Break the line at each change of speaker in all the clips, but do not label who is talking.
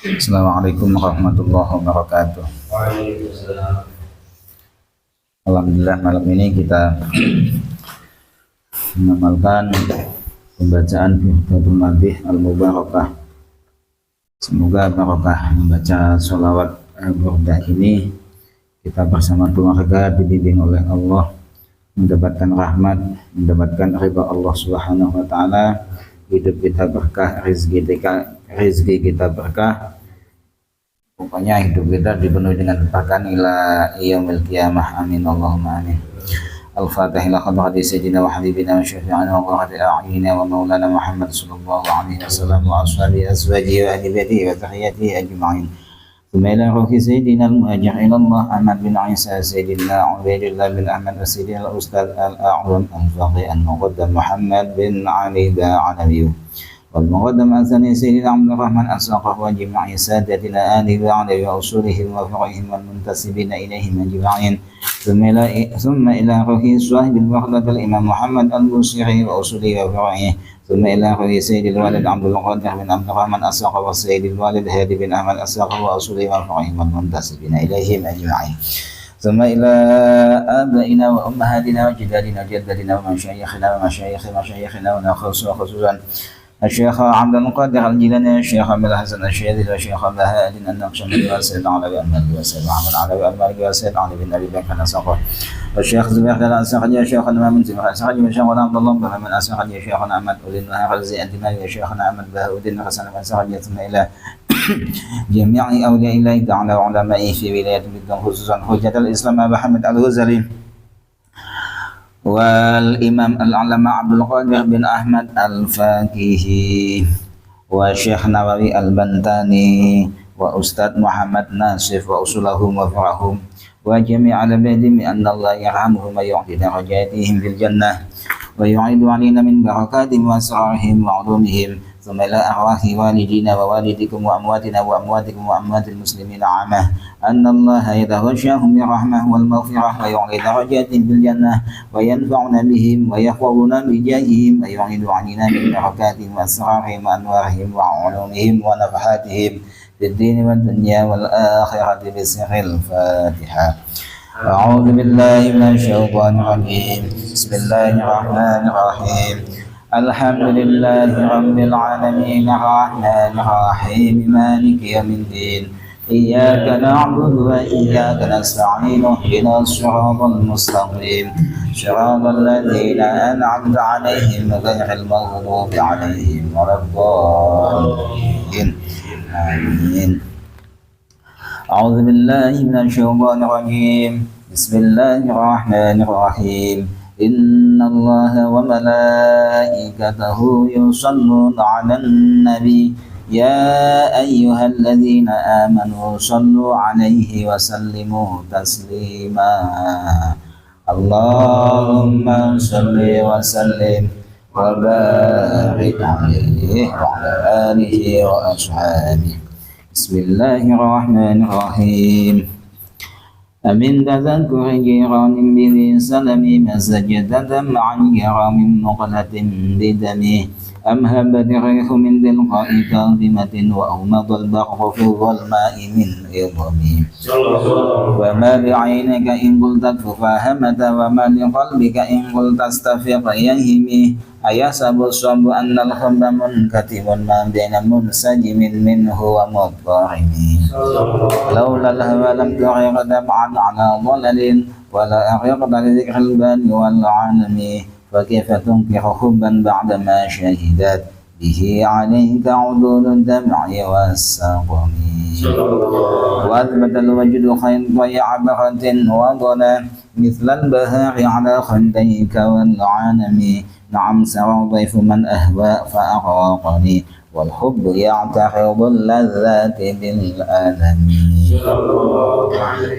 Assalamualaikum warahmatullahi wabarakatuh.
Waalaikumsalam.
Alhamdulillah malam ini kita mengamalkan pembacaan Burdatul Madih Al-Mubarakah. Semoga barokah membaca sholawat Burdah ini. Kita bersama keluarga dibimbing oleh Allah, mendapatkan rahmat, mendapatkan ridha Allah Subhanahu wa taala, hidup kita berkah, rezeki kita berkah. Pokoknya hidup kita dipenuhi dengan berkah ila yaumil qiyamah. Amin Allahumma amin. Al-Fatihah ila hadrati sayyidina wa habibina wa syafi'ina wa qurrati a'yunina wa maulana Muhammad sallallahu alaihi wasallam wa ashabihi azwajihi wa ahli baitihi wa tahiyyatihi ajma'in. ثم إلى روح سيدنا المهاجر إلى الله أحمد بن عيسى سيدنا عبيد الله بن أحمد وسيدنا الأستاذ الأعظم الفقيه المقدم محمد بن علي العلوي والمقدم الثاني سيدنا عبد الرحمن الصقر وجميع سادتنا آله وعليه وأصولهم وفقههم والمنتسبين إليهم أجمعين ثم إلى روح صاحب الوحدة الإمام محمد البوصيري وأصوله وفقهه ثم إلى روح سيد الوالد عبد القادر بن عبد الرحمن الصقر وسيد الوالد هادي بن أحمد الصقر وأصوله وفقههم والمنتسبين إليهم أجمعين ثم إلى آبائنا وأمهاتنا وجدادنا وجدتنا ومشايخنا ومشايخ مشايخنا وخصوصا الشيخ عبد القادر الجيلاني، الشيخ عبد الحسن الشاذلي، والشيخ عبد الهادي النقشبندي، والسيد علوي المالكي، والسيد محمد علوي المالكي، والسيد علي بن ابي بكر الصقر، والشيخ زبير الأسقري، الشيخ الإمام الأسقري، والشيخ عبد الله بن محمد الأسقري، الشيخ أحمد أولي الغزي الدماري، والشيخ أحمد بهاء الدين حسن الأسقري، ثم إلى جميع أولياء الله تعالى وعلمائه في ولاية البلدان، خصوصا حجة الإسلام أبا حمد الغزالي والإمام العلامة عبد القادر بن أحمد الفاكهي والشيخ نووي البنتاني وأستاذ محمد ناصف وأصولهم وفرعهم وجميع العباد بأن الله يرحمهم ويعطي درجاتهم في الجنة ويعيد علينا من بركاتهم وأسرارهم وعلومهم ثم إلى أرواح والدينا ووالدكم وأمواتنا وأمواتكم وأموات المسلمين عامة أن الله يتغشاهم بالرحمة والمغفرة ويعلي درجاتهم في الجنة وينفعنا بهم ويحفظنا بجاههم ويعيد علينا من بركاتهم وأسرارهم وأنوارهم وعلومهم ونفحاتهم في الدين والدنيا والآخرة بسر الفاتحة. أعوذ بالله من الشيطان الرجيم. بسم الله الرحمن الرحيم. الحمد لله رب العالمين الرحمن الرحيم مالك يوم الدين إياك نعبد وإياك نستعين اهدنا الصراط المستقيم صراط الذين أنعمت عليهم غير المغضوب عليهم ولا الضالين آمين. أعوذ بالله من الشيطان الرجيم. بسم الله الرحمن الرحيم. إن الله وملائكته يصلون على النبي يا أيها الذين آمنوا صلوا عليه وسلموا تسليما اللهم صل وسلم وبارك عليه وعلى آله وأصحابه. بسم الله الرحمن الرحيم. أمن تذكر جيران بذي سلم مسجدة مع جرام مقلة بدمه أم هبت الريح من تلقاء كاظمة وأومض البحر في الظلماء من إضمه وما بعينك إن قلت ففاهمت وما لقلبك إن قلت استفق يهمه أيحسب الصب أن الحب منكتب ما بين منسجم منه ومضطرم لولا الهوى لم تعق دمعا على ضلل ولا أعرقت لذكر البان والعالم فكيف تنكر حبا بعدما شهدت به عليك عدول الدمع والسقم وأثبت الوجد خير ضيع بغة وضنا مثل البهاء على خديك والعالم نعم سرى ضيف من أهوى فأغرقني والحب يعتقد اللذات بالألم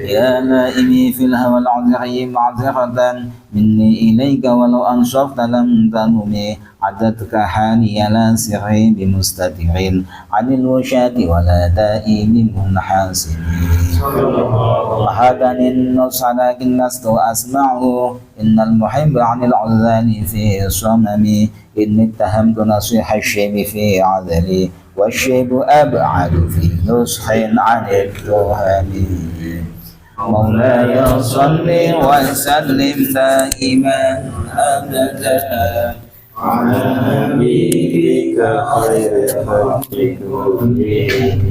يا لائمي في الهوى العذري معذرة مني إليك ولو أنشفت لم تنمي عدتك حالي لا سري بمستتر عن الوشاة ولا دائي بمنحاسب وحدني النصح لكن لست أسمعه إن المحب عن العذال في صممي إني اتهمت نصيح الشيب في عذلي والشيب أبعد في نصح عن التهم مولاي صل وسلم دائما أبدا على حبيبك خير خلق كلهم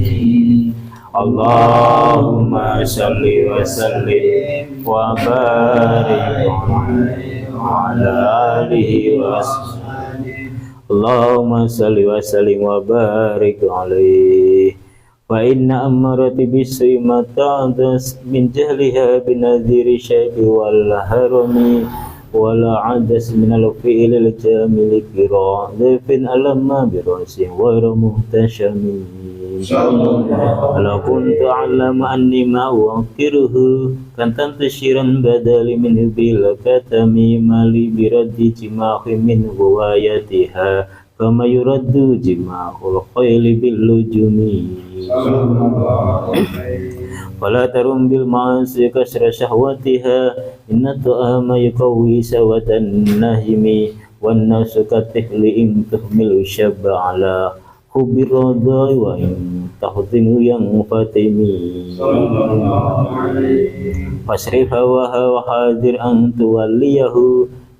اللهم صل وسلم وبارك على آله وصحبه اللهم صل وسلم وبارك عليه فإن أمرت بالسيمة من جهلها بنذير الشيب والهرم ولا عدس من الفئل الجامل كراذف ألم برأس غير مهتشم لو كنت أعلم أني ما أنكره كنت تنتشرا بدل منه بالكتم مالي برد جماح من غوايتها كما يرد جماح الخيل باللجوم ولا ترم بالمعاصي كسر شهوتها إن الطعام يقوي سوة النهم والناس كالطفل إن تهمل الشاب على حب الرضا وإن تحزن ينفتمي فاصرف هواها وحاذر أن توليه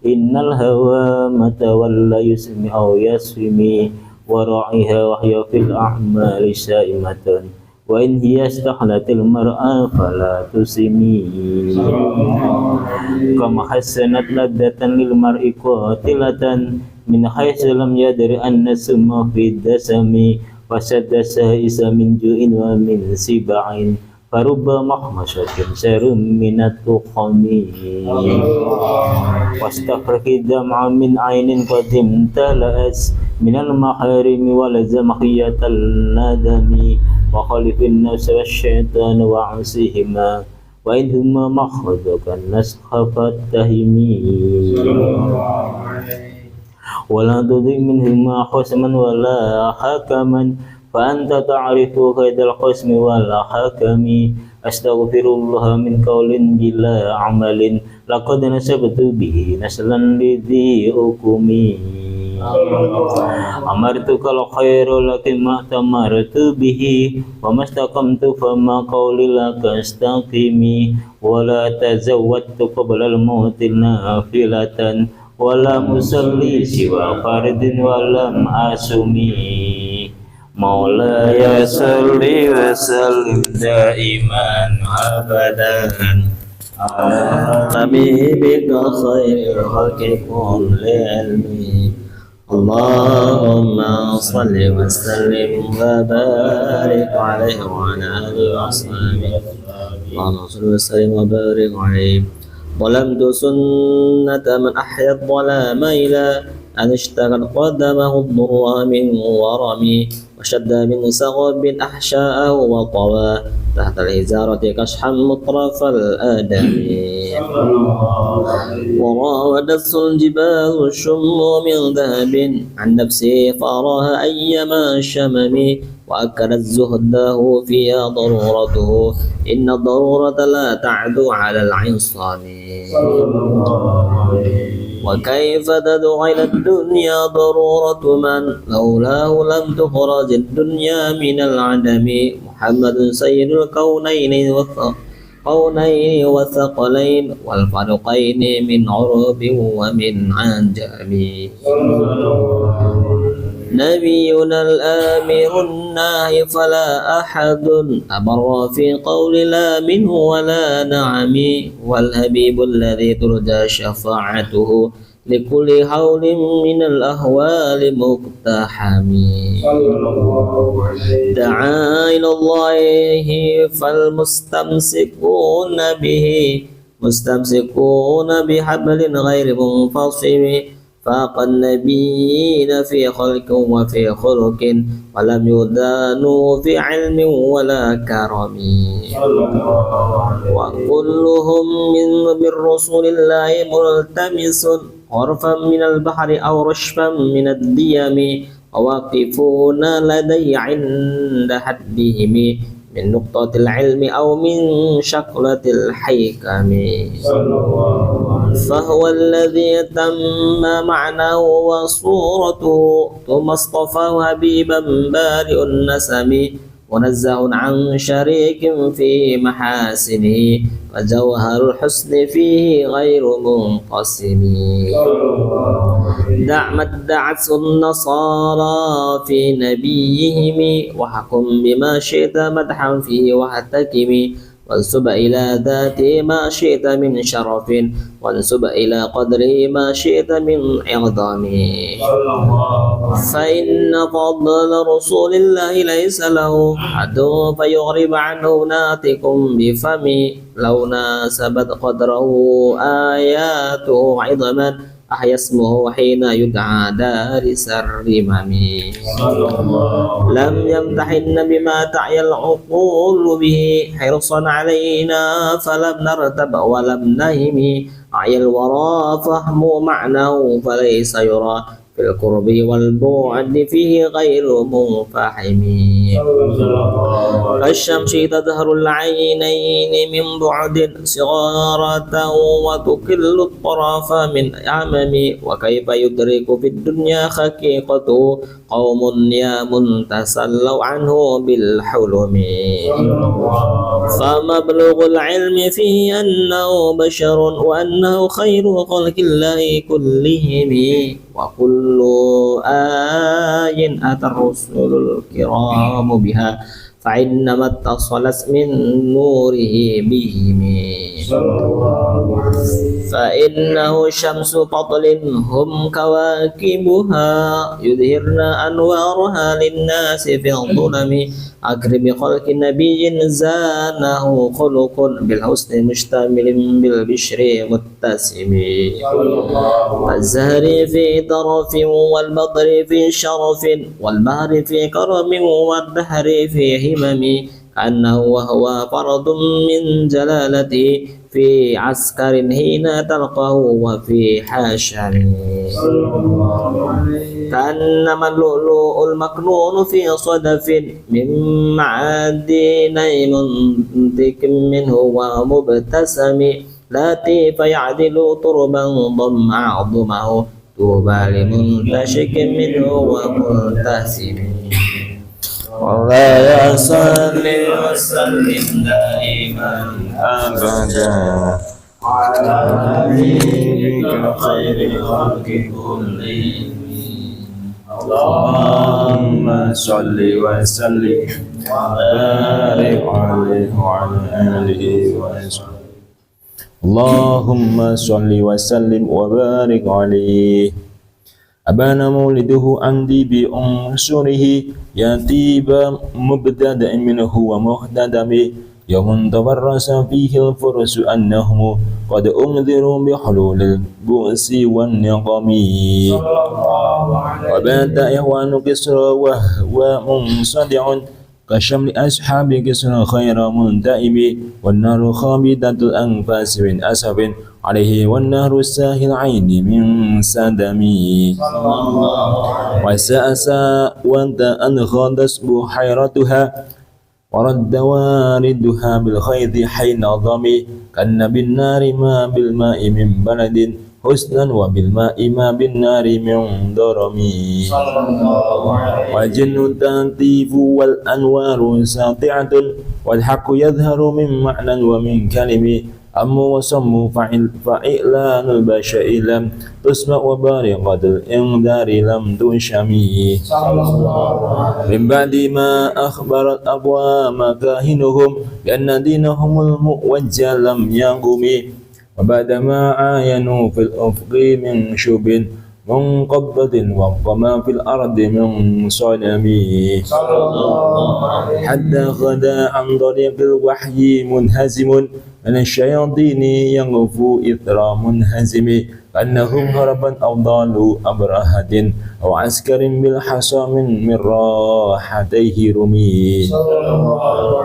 إن الهوى متى ولا يسمي أو يسمي وراعيها وهي في الأعمال سائمة وإن هي استحلت المرأة فلا تسمي كما حسنت لذة للمرء قاتلة من حيث لم يدر أن السم في الدسم فسد سائس من جوع ومن سبع فرب مخمشة سر من التخم واستفرغ الدمع من عين قد امتلأت من المحارم ولزم خية الندم وخالف النفس والشيطان وعصيهما وإن هما مخرجك النسخ فاتهمي ولا تضيء منهما خصما ولا حكما فأنت تعرف كيد الخصم والحكم أستغفر الله من قول بلا عمل لقد نسبت به نسلا لذي حكمي أمرتك الخير لكن ما أتمرت به وما استقمت فما قولي لك استقيمي ولا تزودت قبل الموت نافلة ولا مصلي سوى فرد ولم أسمي مولاي صل وسلم دائما أبدا على حبيبك خير خلق كل علمي اللهم صل وسلم وبارك عليه وعلى آله وصحبه اللهم صل وسلم وبارك عليه ظلمت سنة من أحيا الظلام إلى أن اشتغل قدمه الضر من ورمي وشد من سغب أحشاءه وطوى تحت الإزارة كشحا مطرف الآدم وراودته الجبال الشم من ذهب عن نفسه فأراها أيما شمم وأكلت زهده فيها ضرورته إن الضرورة لا تعدو على العنصان وكيف تدعو إلى الدنيا ضرورة من لولاه لم تخرج الدنيا من العدم محمد سيد الكونين والثقلين والفرقين من عرب ومن عجم نبينا الآمر الناهي فلا أحد أبر في قول لا منه ولا نعم والحبيب الذي ترجى شفاعته لكل حول من الأهوال مقتحم دعا إلى الله فالمستمسكون به مستمسكون بحبل غير منفصم فاق النبيين في خلق وفي خلق ولم يدانوا في علم ولا كرم وكلهم من رسول الله ملتمس غرفا من البحر أو رشفا من الديم وواقفون لدي عند حدهم
من نقطة العلم أو من شكلة الحكم فهو الذي تم معناه وصورته ثم اصطفاه حبيبا بارئ النسم منزه عن شريك في محاسنه وجوهر الحسن فيه غير منقسم دع ما ادعته النصارى في نبيهم وحكم بما شئت مدحا فيه واحتكم وانسب إلى ذاته ما شئت من شرف وانسب إلى قدره ما شئت من عظم فإن فضل رسول الله ليس له حد فيغرب عنه ناطق بفم لو ناسبت قدره آياته عظما أحيا اسمه حين يدعى دارس الرمم لم يمتحن بما تعي العقول به حرصا علينا فلم نرتب ولم نهم أعيا الورى فهم معناه فليس يرى في القرب والبعد فيه غير منفحم كالشمس تظهر العينين من بعد صغارة وتكل الطرف من أعمم وكيف يدرك في الدنيا حقيقته قوم يا تسلوا عنه بالحلم فمبلغ العلم فيه أنه بشر وأنه خير خلق الله كلهم وكل آي أتى الرسل الكرام بها فإنما اتصلت من نوره بهم فإنه شمس فضل هم كواكبها يظهرن أنوارها للناس في الظلم أكرم خلق نبي زانه خلق بالحسن مشتمل بالبشر متسم الزهر في طرف والبطر في شرف والبهر في كرم والدهر في همم كأنه وهو فرد من جلالته في عسكر حين تلقاه وفي حاشم كأنما اللؤلؤ المكنون في صدف من معادن منتك منه ومبتسم لاتي فيعدل تربا ضم عظمه طوبى لمنتشك منه وملتسم
ولا
صل وسلم دائما
أبدا
على نبيك خير خلق كلهم اللهم صل وسلم وبارك عليه وعلى آله وصحبه اللهم صل وسلم وبارك عليه أبان مولده عندي بأنصره يتيب مبتدأ منه ومهتدم يوم تبرس فيه الفرس أنهم قد أنذروا بحلول البؤس والنقم وبات إخوان كسرى وهو منصدع كشمل أصحاب كسرى خير منتئم والنار خابدة الأنفاس من أسف عليه والنهر الساهي العين من سدمي وسأسى وانت أنخدس بحيرتها ورد واردها بالخيط حين ضمي كان بالنار ما بالماء من بلد حسنا وبالماء ما بالنار من ضرمي والجن تنتيف والأنوار ساطعة والحق يظهر من معنى ومن كلم أم وصم فإعلان البشر لم تسمع وبارقة الإنذار لم تنشمي من بعد ما أخبرت أقوام كاهنهم بأن دينهم المؤوج لم ينقم وبعدما عاينوا في الأفق من شب منقبض وما في الأرض من صنم حتى غدا عن طريق الوحي منهزم من الشياطين ينغفو إثر منهزم كأنهم هربا أو ضالوا أبرهة أو عسكر بالحصى من راحتيه رمي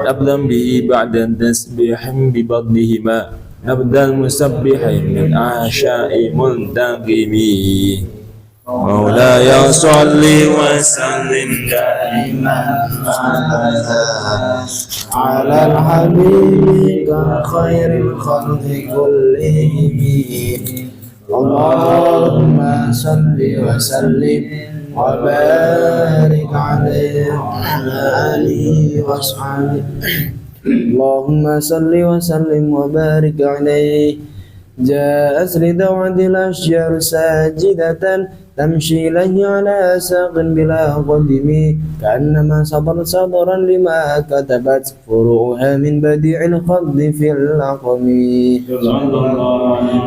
نبذا به بعد التسبيح ببطنهما نبذا المسبح من أعشاء منتقم مولاي صل وسلم دائما
دائما أبدا على الحبيب خير الخلق كلهم اللهم صل وسلم وبارك عليه وعلى آله وأصحابه اللهم صل وسلم وبارك عليه جاءت لدوعة الأشجار ساجدة تمشي إليه على ساق بلا قدم كأنما صبرت صدرا لما كتبت فروعها من بديع الخض في اللقم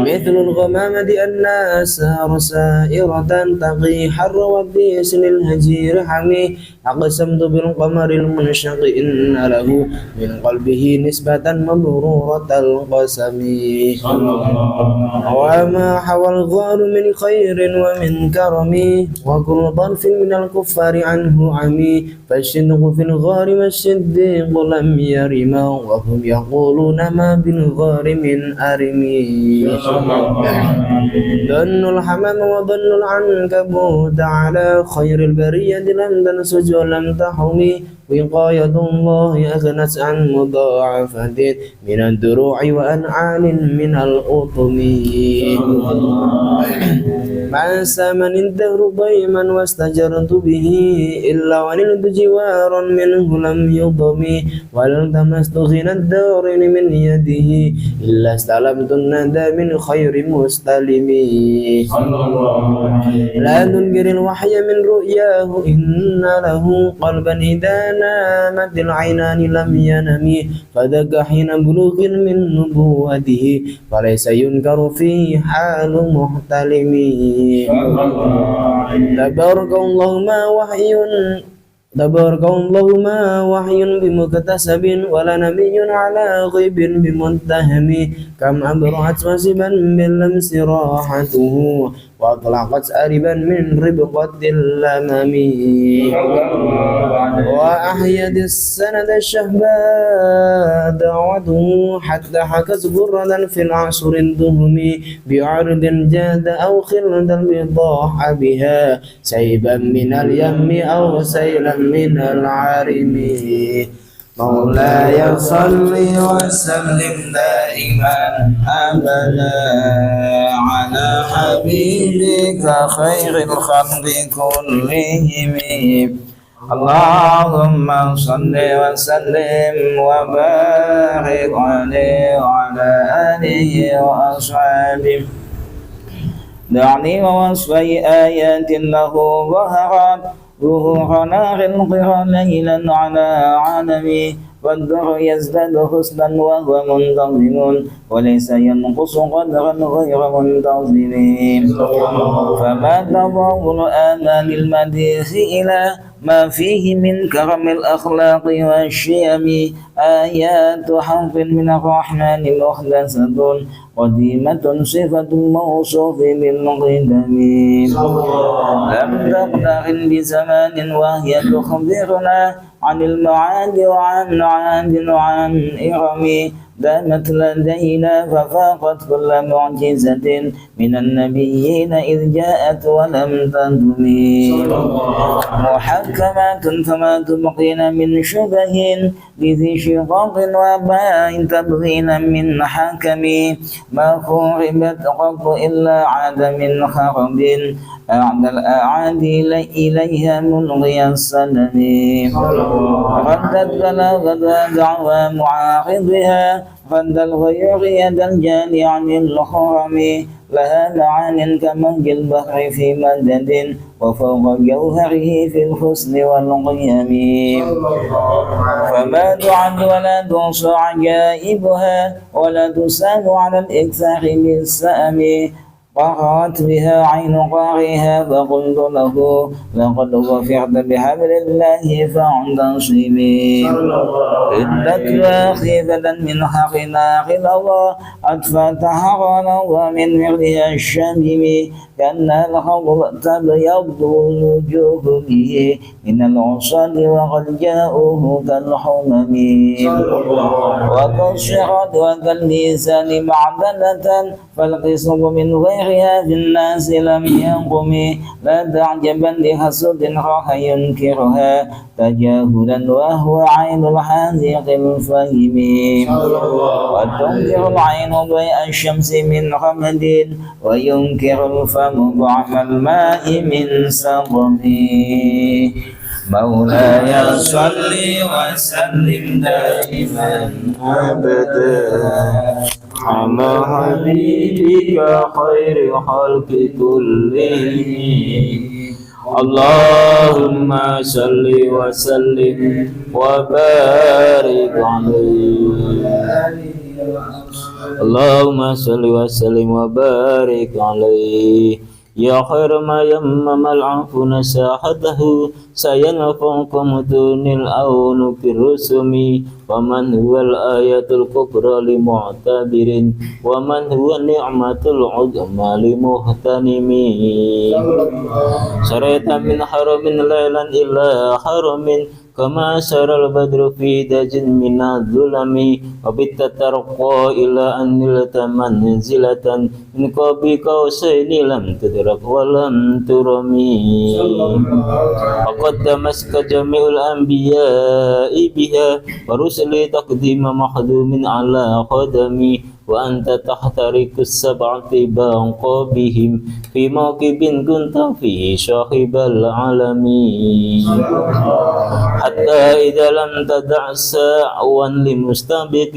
مثل الغمامة أنها سهر سائرة تقي حر والديس للهجير حمي أقسمت بالقمر المنشق إن له من قلبه نسبة مبرورة القسم وما حوى الغار من خير ومن كرمي وكل ضرف من الكفار عنه عمي فالشدق في الغار والصديق لم يرما وهم يقولون ما بالغار من أرمي ظن الحمام وظن العنكبوت على خير البرية لم تنسج ولم تحمي وقاية الله أغنت عن مضاعفة من الدروع وأنعام من الأطم ما سامن الدهر ضيما واستجرت به إلا ونلت جوارا منه لم يضم والتمست غنى الدار من يده إلا استلمت الندى من خير مستلم لا تنكر الوحي من رؤياه إن له قلبا إذا نامت العينان لم ينم فذاك حين بلوغ من نبوته فليس ينكر فيه حال محتلم تبارك الله ما وحي بمكتسب ولا نبي على غيب بمتهم كم أبرعت وسبا باللمس راحته وأطلقت أربا من ربقة اللمم وأحيت السند الشهباء دعوته حتى حكت غردا في العصر الدهم بعرض جاد أو خلدا بضاح بها سيبا من اليم أو سيلا من العارم مولاي صل وسلم دائما أبدا على حبيبك خير الخلق كلهم اللهم صل وسلم وبارك عليه وعلى آله وأصحابه دعني ووصف آيات له ظهرت ظهور نار القرى ليلا على عالمي والدر يزداد حسنا وهو منتظم وليس ينقص قدرا غير منتظم فما تضاول آمال المديح إلى ما فيه من كرم الأخلاق والشيم آيات حرف من الرحمن محدثة قديمة صفة الموصوف بالقدم لم تقترن بزمان وهي تخبرنا عن المعاد وعن عاد وعن إرم دامت لدينا ففاقت كل معجزة من النبيين إذ جاءت ولم تدم محكمات فما تبقين من شبه بذي شقاق وباء تبغين من حكم ما خربت قط إلا عاد من خرب أعدى الأعادي إليها ملغي السلم ردت بلاغة دعوى معارضها رد الغيور يد الجاني عن الحرم لها معان كموج البحر في مدد وفوق جوهره في الحسن والقيم فما تعد ولا تحصى عجائبها ولا تسال على الإكثار بالسأم قرأت بها عين قارئها فقلت له لقد ظفرت بحبل الله فاعتصمي ردت خيفة من حق ناقل الله أطفى تحرنا ومن مرها الشمم كأن الخضر تبيض الوجوه به من العصاد وقد جاءوه كالحمم وكالشرط وكالميزان معدلة فالقسم من غير
خيرها في الناس لم يقم لا تعجبا لحسد راح ينكرها تجاهلا وهو عين الحاذق الفهم وتنكر العين ضيء الشمس من رمد وينكر الفم طعم الماء من سقم مولاي صل وسلم دائما أبدا على حبيبك خير خلق كلهم اللهم صل وسلم وبارك عليه اللهم صل وسلم وبارك عليه يا خير ما يمم العفو نساحته سينفعكم دون الأون في الرسم ومن هو الآية الكبرى لمعتبر ومن هو النعمة العظمى لمغتنم سريت من حرم ليلا إلى حرم كما سر البدر في دج من الظلم وبت ترقى إلى أن نلت منزلة من قاب قوسين لم تدرك ولم ترمي وقد تمسك جميع الأنبياء بها ورسل تقديم مخدوم على قدمي وأنت تحترق السبع طباق بهم في موكب كنت فيه شاخب العالمين حتى إذا لم تدع ساعوا لمستبق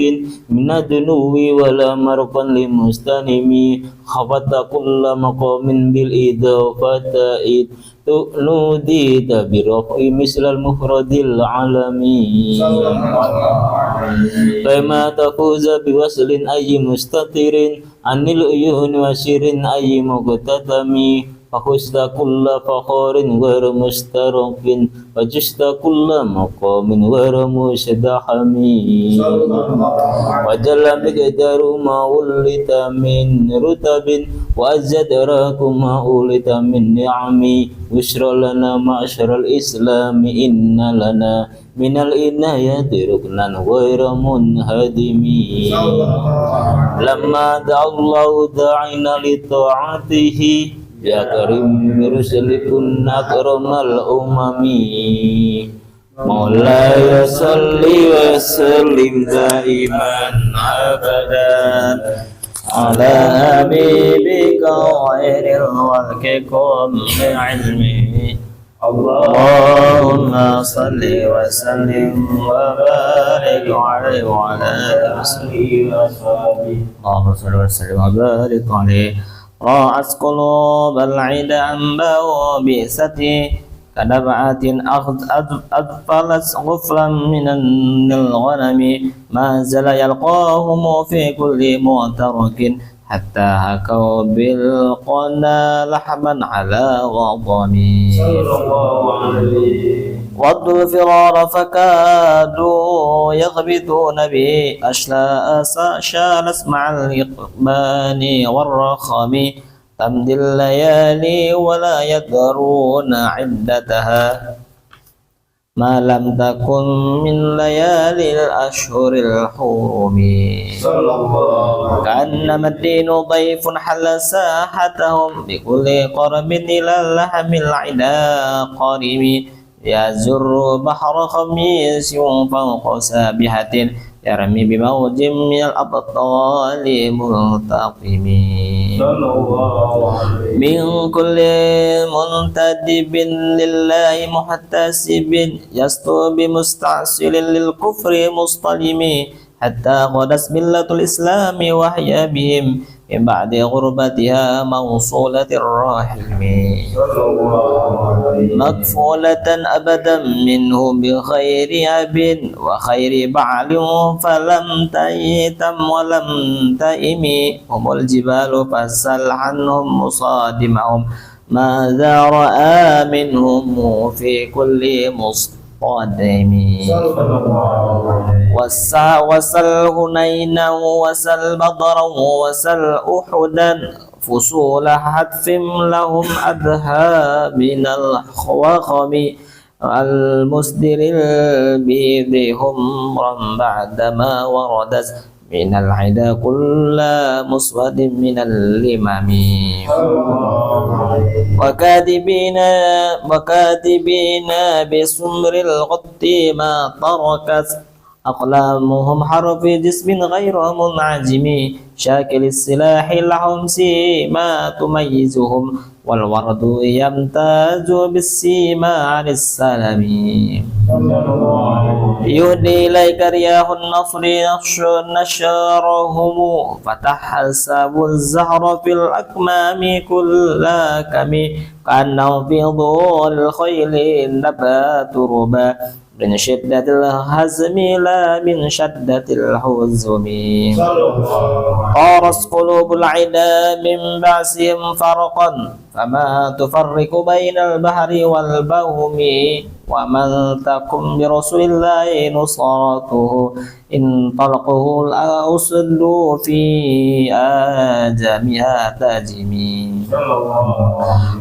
من الدنو ولا مرقا لمستنم خفت كل مقام بالإضافة إذ نوديت برفع مثل المفرد العالمي فما تفوز بوصل أي مستتر عن العيون وسر أي مقتتم فخست كل فخار غير مسترق وجست كل مقام غير مستحم وجل مقدار ما ولت من رتب وأزد راك ما ولت من نعم بشرى لنا معشر الإسلام إن لنا من الإناية ركنا غير منهدم لما دعا الله داعنا لطاعته يا كريم رسلكن أكرم الأمم مولاي صل وسلم دائما أبدا على حبيبك خير الخلق كل علمه اللهم صل وسلم وبارك عليه وعلى آله وصحبه اللهم صل وسلم وبارك عليه رأت قلوب العيد أنباء بئستي كنبعة أدفلت غفلا من الغنم ما زال يلقاهم في كل معترك حتى هكوا بالقنا لحما على غضم وضوا الفرار فكادوا يغبطون به أشلاء شالت مع الإقبال والرخم تمضي الليالي ولا يدرون عدتها ما لم تكن من ليالي الأشهر الحرم كأنما الدين ضيف حل ساحتهم بكل قرب إلى اللحم العدا قارم يزر بحر خميس فوق سابحة يرمي بموج من الأبطال ملتقم من كل منتدب لله محتسب يسطو بمستعسل للكفر مصطلم حتى غدت ملة الإسلام وهي بهم من بعد غربتها موصولة الرحم مكفولة أبدا منه بخير أب وخير بعل فلم تيتم ولم تئم هم الجبال فاسأل عنهم مصادمهم ماذا رأى منهم في كل مصطدم وسل هنينا وسل بدرا وسل أحدا فصول حتف لهم أدهى من الخوخم المسدر البيض همرا بعدما وردت
من العدا كل مسود من الإمام وكاتبين بسمر الغط ما تركت أقلامهم حرف جسم غير منعجم شاكل السلاح الحمس ما تميزهم والورد يمتاز بالسيما عن السلم يهدي إليك رياح النصر نشرهم فتحسب الزهر في الأكمام كل كم كأنه في ظهور الخيل نبات ربا من شدة الهزم لا من شدة الحزم قارس قلوب العدا من بعثهم فرقا فما تفرق بين البحر والبوم ومن تكن برسول الله نصرته إن طلقه الأسد في آجامها تاجمي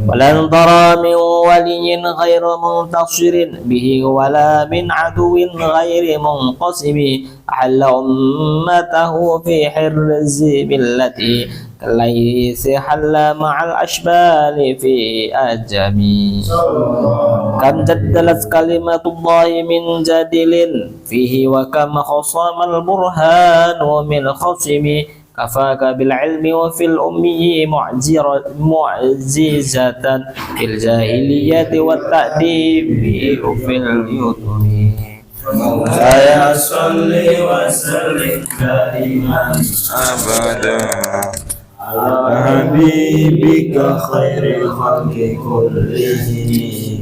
ولن ترى من ولي غير منتصر به ولا من عدو غير منقسم أحل أمته في حرز ملته كالليث حل مع الأشبال في أجمي كم جدلت كلمة الله من جادل فيه وكم خصم البرهان من خصم كفاك بالعلم وفي الأمي معجزة في الجاهلية والتأديب في اليتم
مولاي صل وسلم دائما أبدا على حبيبك خير الخلق كلهم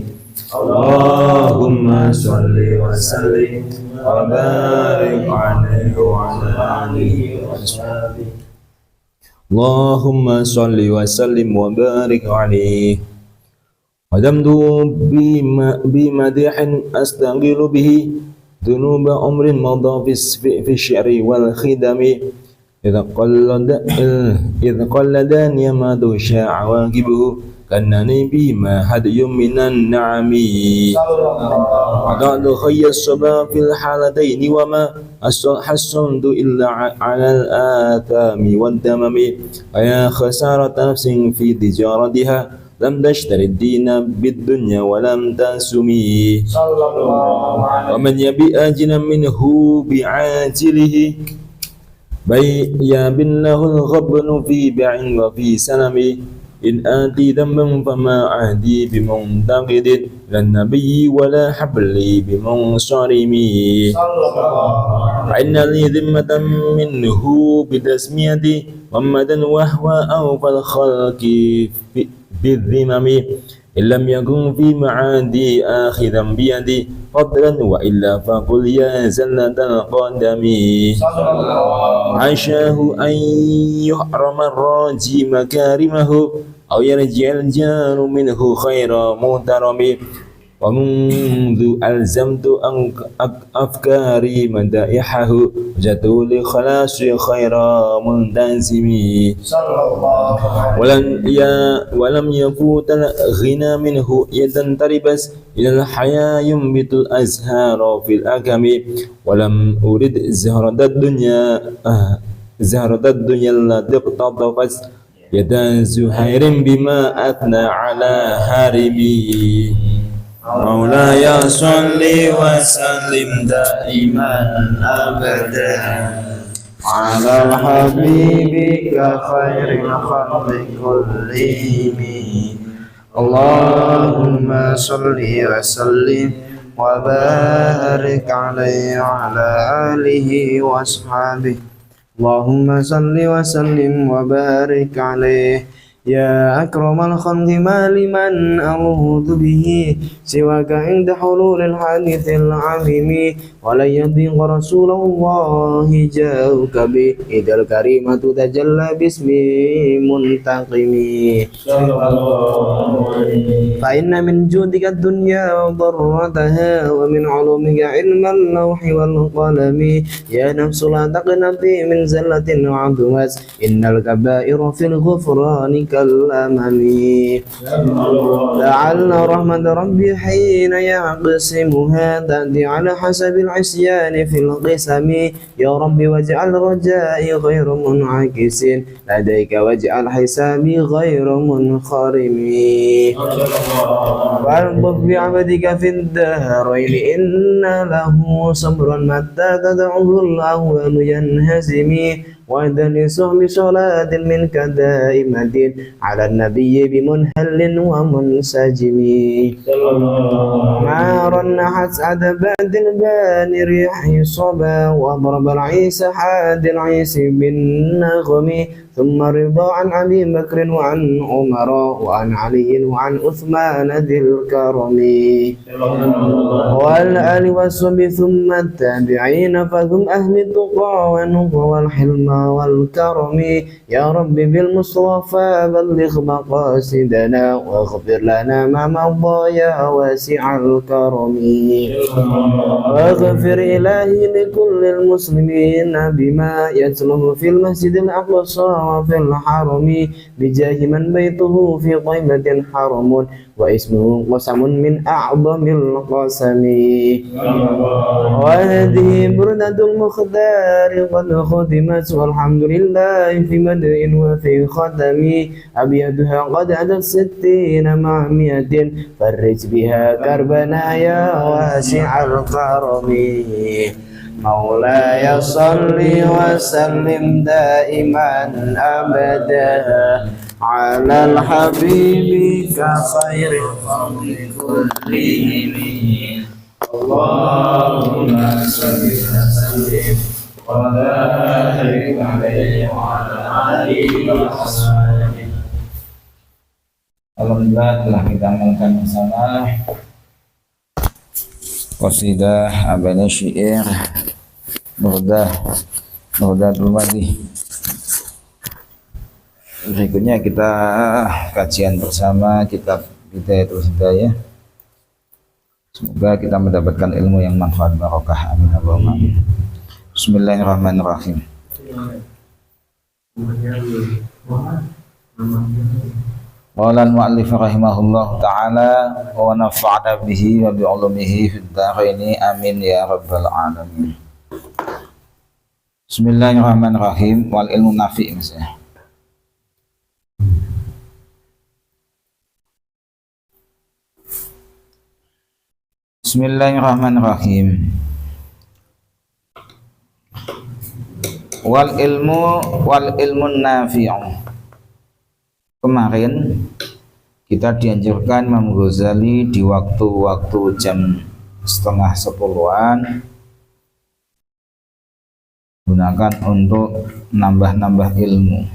اللهم صل وسلم وبارك عليه وعلى آله وصحبه اللهم صل وسلم وبارك عليه ودمت بمدح أستغل به ذنوب أمر مضى في الشعر والخدم إذ قلدني ما دوشى عواقبه كأنني بما هدي من النعم وقد خي الصبا في الحالتين وما حصنت إلا على الآثام والدمم ويا خسارة نفس في تجارتها لم تشتري الدين بالدنيا ولم تسمي ومن يبي آجلا منه بعاجله بيابن له الغبن في بيع وفي سلم إن آتي ذنبا فما عهدي بمنتقد لا النبي ولا حبلي بمنصرم فإن لي ذمة منه بتسميتي محمدا وهو أوفى الخلق بالذمم إن لم يكن في معادي آخذا بيدي فضلا وإلا فقل يا زلة القدم عشاه أن يحرم الراجي مكارمه أو يرجع الجار منه خير محترم ومنذ ألزمت أفكاري مدائحه وجدت لخلاص خير منتزم ولم يفوت الغنى منه يدا تربس إلى الحياة ينبت الأزهار في الأكم ولم أرد زهرة الدنيا التي اقتطفت يدا زهير بما أثنى على هارمي مولاي صل وسلم دائما أبدا على حبيبك خير الخلق كلهم اللهم صل وسلم وبارك عليه وعلى آله وأصحابه اللهم صل وسلم وبارك عليه يا أكرم الخلق ما لمن أرهد به سواك عند حلول الحادث العظيم ولن يضيق رسول الله جاءك به إذا الكريمة تتجلى باسم منتقم فإن من جودك الدنيا وضرتها ومن علومك علم اللوح والقلم يا نفس لا تقنطي من زلة وعظمت إن الكبائر في الغفران كالأمم لعل رحمة ربي حين يقسمها تأتي على حسب العصيان في القسم يا ربي واجعل رجائي غير منعكس لديك واجعل حسابي غير منخرم والطف بعبدك في الدهرين إن له صبرا متى تدعوه الأهوال ينهزم وادرسه بصلاة منك دائمة على النبي بمنهل ومنسجم ما رنحت عدبات البان ريح صبا وضرب العيس حاد العيس بالنغم ثم رضا عن أبي بكر وعن عمر وعن علي وعن عثمان ذي الكرم والآل والصحب ثم التابعين فهم أهل التقى والنقى والحلم والكرم يا رب بالمصطفى بلغ مقاصدنا واغفر لنا ما مضى يا واسع الكرم واغفر إلهي لكل المسلمين بما يتلوه في المسجد الأقصى وفي الحرم بجاه من بيته في طيبة حرم واسمه قسم من أعظم القسم وهذه بردة المختار قد ختمت والحمد لله في بدء وفي ختم أبياتها قد عدت 60 مع 100 فرج بها كربنا يا واسع الكرم مولاي صل وسلم دائما أبدا على الحبيب كخير الخلق كلهم اللهم صل وسلم وبارك عليه وعلى آله وصحبه.
Alhamdulillah telah kita amalkan bersama qasidah abana syair Burdatul Madih. Berikutnya kita kajian bersama kitab Bidayatul Hidayah. Semoga kita mendapatkan ilmu yang manfaat barokah. Amin Allahumma amin. Bismillahirrahmanirrahim. Qala al-mu'allif rahimahullah ta'ala wa nafa'na bihi wa bi'ulumihi fid dharaini amin ya rabbal alamin. Bismillahirrahmanirrahim. Wal ilmu nafi' misalnya. Bismillahirrahmanirrahim. Wal ilmu nafi'u. Kemarin kita dianjurkan Imam Ghazali di waktu-waktu jam 9:30-an gunakan untuk nambah-nambah ilmu.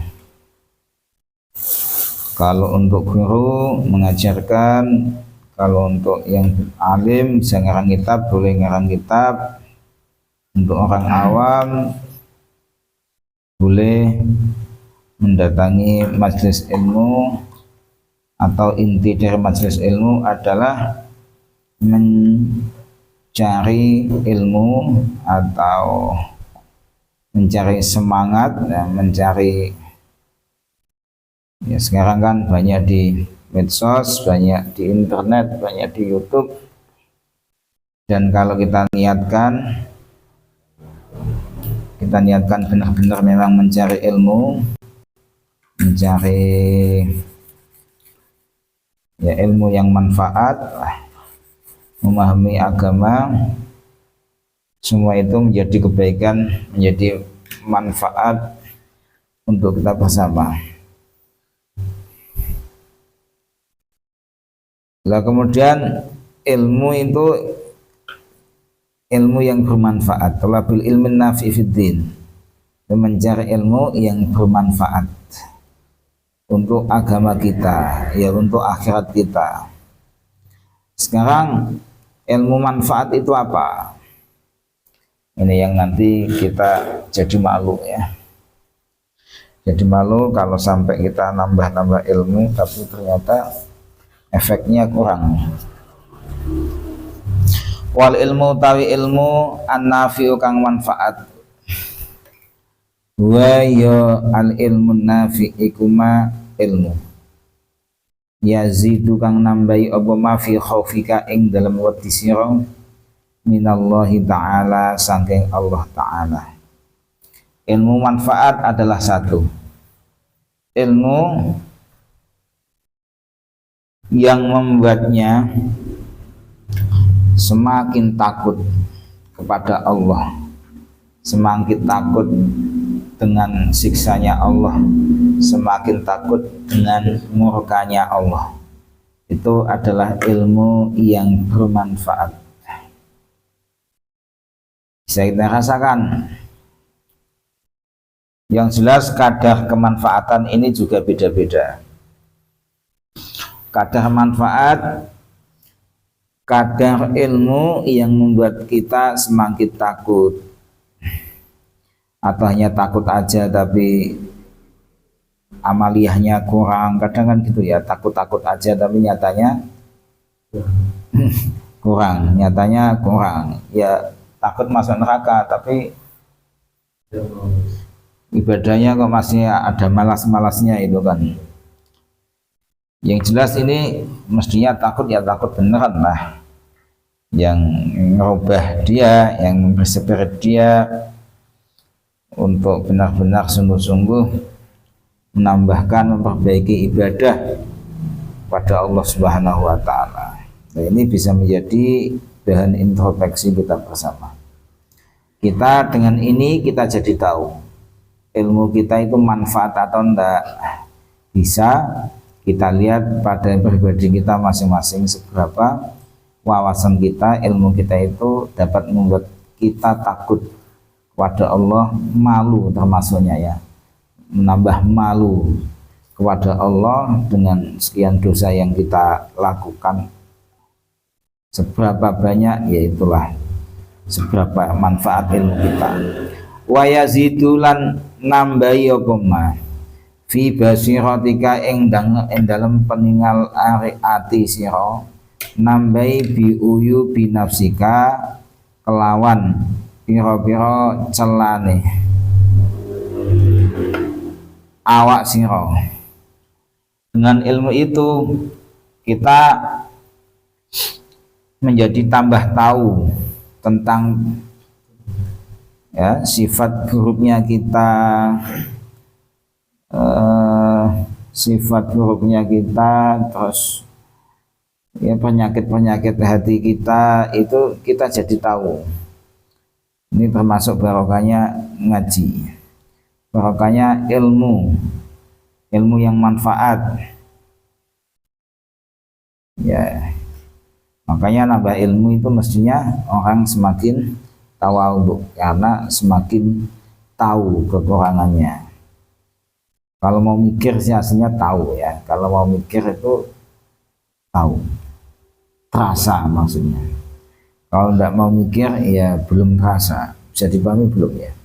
Kalau untuk guru mengajarkan, kalau untuk yang alim bisa ngarang kitab, boleh ngarang kitab. Untuk orang awam boleh mendatangi majelis ilmu, atau inti dari majelis ilmu adalah mencari ilmu atau mencari semangat, mencari ya sekarang kan banyak di medsos, banyak di internet, banyak di YouTube. Dan kalau kita niatkan benar-benar memang mencari ilmu, mencari ya ilmu yang manfaat, memahami agama, semua itu menjadi kebaikan, menjadi manfaat untuk kita bersama. Lah kemudian ilmu itu ilmu yang bermanfaat, talabul ilmin nafi fiddin, mencari ilmu yang bermanfaat untuk agama kita, ya untuk akhirat kita. Sekarang ilmu manfaat itu apa? Ini yang nanti kita jadi malu ya. Jadi malu kalau sampai kita nambah-nambah ilmu tapi ternyata efeknya kurang. Wal ilmu tawi ilmu an-nafi'u kang manfaat. Wa ya al ilmu nafi' ikuma ilmu. yazidu kang nambahi apa ma fi khaufika ing dalam wedi sira minallahi ta'ala saking Allah ta'ala. Ilmu manfaat adalah satu ilmu yang membuatnya semakin takut kepada Allah, semakin takut dengan siksanya Allah, semakin takut dengan murkanya Allah. Itu adalah ilmu yang bermanfaat. Bisa kita rasakan. Yang jelas kadar kemanfaatan ini juga beda-beda. Kadar manfaat, kadar ilmu yang membuat kita semakin takut, atau hanya takut aja tapi amaliyahnya kurang. Kadang kan gitu ya, takut-takut aja tapi nyatanya kurang, ya takut masuk neraka tapi ibadahnya kok masih ada malas-malasnya itu kan. Yang jelas ini mestinya takut ya takut beneran lah, yang merubah dia, yang berspirit dia untuk benar-benar sungguh-sungguh menambahkan, memperbaiki ibadah pada Allah Subhanahu wa Ta'ala. Nah, ini bisa menjadi bahan introspeksi kita bersama. Kita dengan ini kita jadi tahu ilmu kita itu manfaat atau enggak. Bisa kita lihat pada pribadi kita masing-masing seberapa wawasan kita, ilmu kita itu dapat membuat kita takut kepada Allah, malu termasuknya ya, menambah malu kepada Allah dengan sekian dosa yang kita lakukan. Seberapa banyak, yaitulah seberapa manfaat ilmu kita. Wa yazidulan nambahi apa ma fi basiratika ing dalam peningal ati sira, nambahi bi uyu bi nafsika kelawan pira-pira celane awak sira. Dengan ilmu itu kita menjadi tambah tahu tentang ya sifat buruknya kita, terus ya penyakit hati kita, itu kita jadi tahu. Ini termasuk barokahnya ngaji, barokahnya ilmu yang manfaat ya. Makanya nambah ilmu itu mestinya orang semakin tawadhu karena semakin tahu kekurangannya. Kalau mau mikir sih aslinya tahu ya. Kalau mau mikir itu tahu, terasa maksudnya. Kalau tidak mau mikir ya belum terasa. Bisa dipahami belum ya?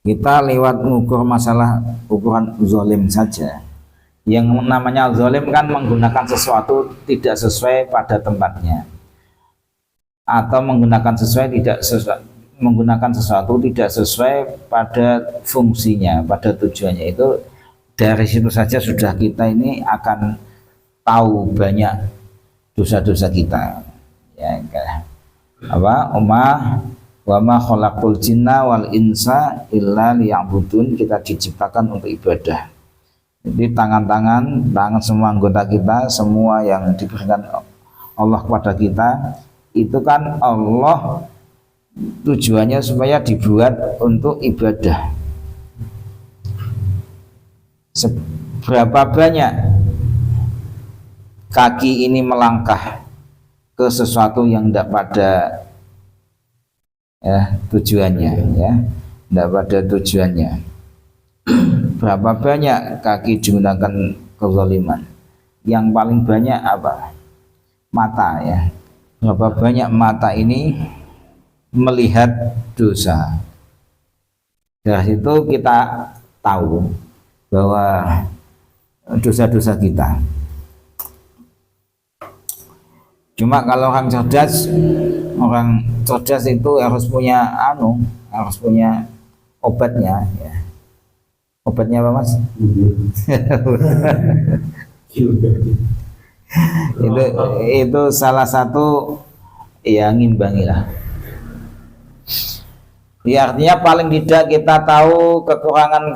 Kita lewat mengukur masalah ukuran zalim saja. Yang namanya zalim kan menggunakan sesuatu tidak sesuai pada tempatnya, atau menggunakan sesuatu tidak sesuai pada fungsinya, pada tujuannya. Itu dari situ saja sudah kita ini akan tahu banyak dosa-dosa kita ya. Apa wa ma khalaqul jinna wal insa illa liya'budun. Kita diciptakan untuk ibadah. Jadi tangan semua anggota kita, semua yang diberikan Allah kepada kita, itu kan Allah tujuannya supaya dibuat untuk ibadah. Seberapa banyak kaki ini melangkah ke sesuatu yang tidak pada ya tujuannya, ya tidak pada tujuannya. Berapa banyak kaki digunakan kezaliman? Yang paling banyak apa? Mata ya. Berapa banyak mata ini melihat dosa. Dari situ kita tahu bahwa dosa-dosa kita. Cuma kalau orang cerdas itu harus punya obatnya ya. Obatnya apa Mas? itu salah satu yang ngimbangi lah. Ya, artinya paling tidak kita tahu kekurangan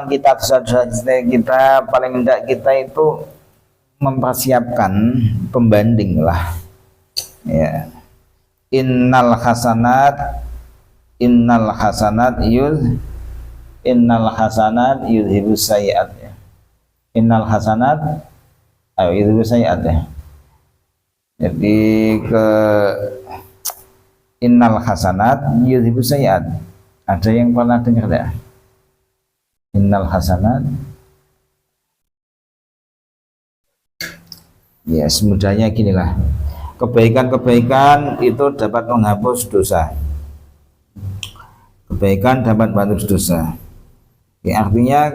kita, dosa-dosa kita, paling tidak kita itu mempersiapkan pembanding lah. Ya. Innal hasanat yudhibus sayyi'at ya. Innal hasanat yudhibus sayyi'at ya. Jadi innal hasanat yudhibus sayyi'at. Ada yang pernah dengar tidak? Innal hasanat. Ya, semudahnya ginilah. Kebaikan-kebaikan itu dapat menghapus dosa. Kebaikan dapat menghapus dosa. Ya, artinya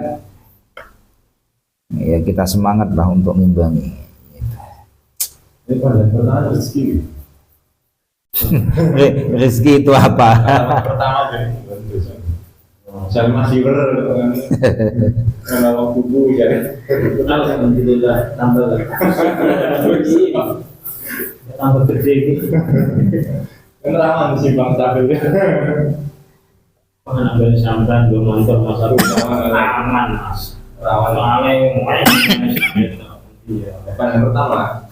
ya kita semangatlah untuk mengimbangi.
Ini pertanyaan rezeki.
Rezeki itu apa?
Pertama kan. Saya masih kalau kubu ya.
Alhamdulillah tambah tambah gede gitu.
Kenapa sih Bang Stabil?
Pengambil sampan gue nonton masa aman mas. Soalnya
Iya, yang pertama.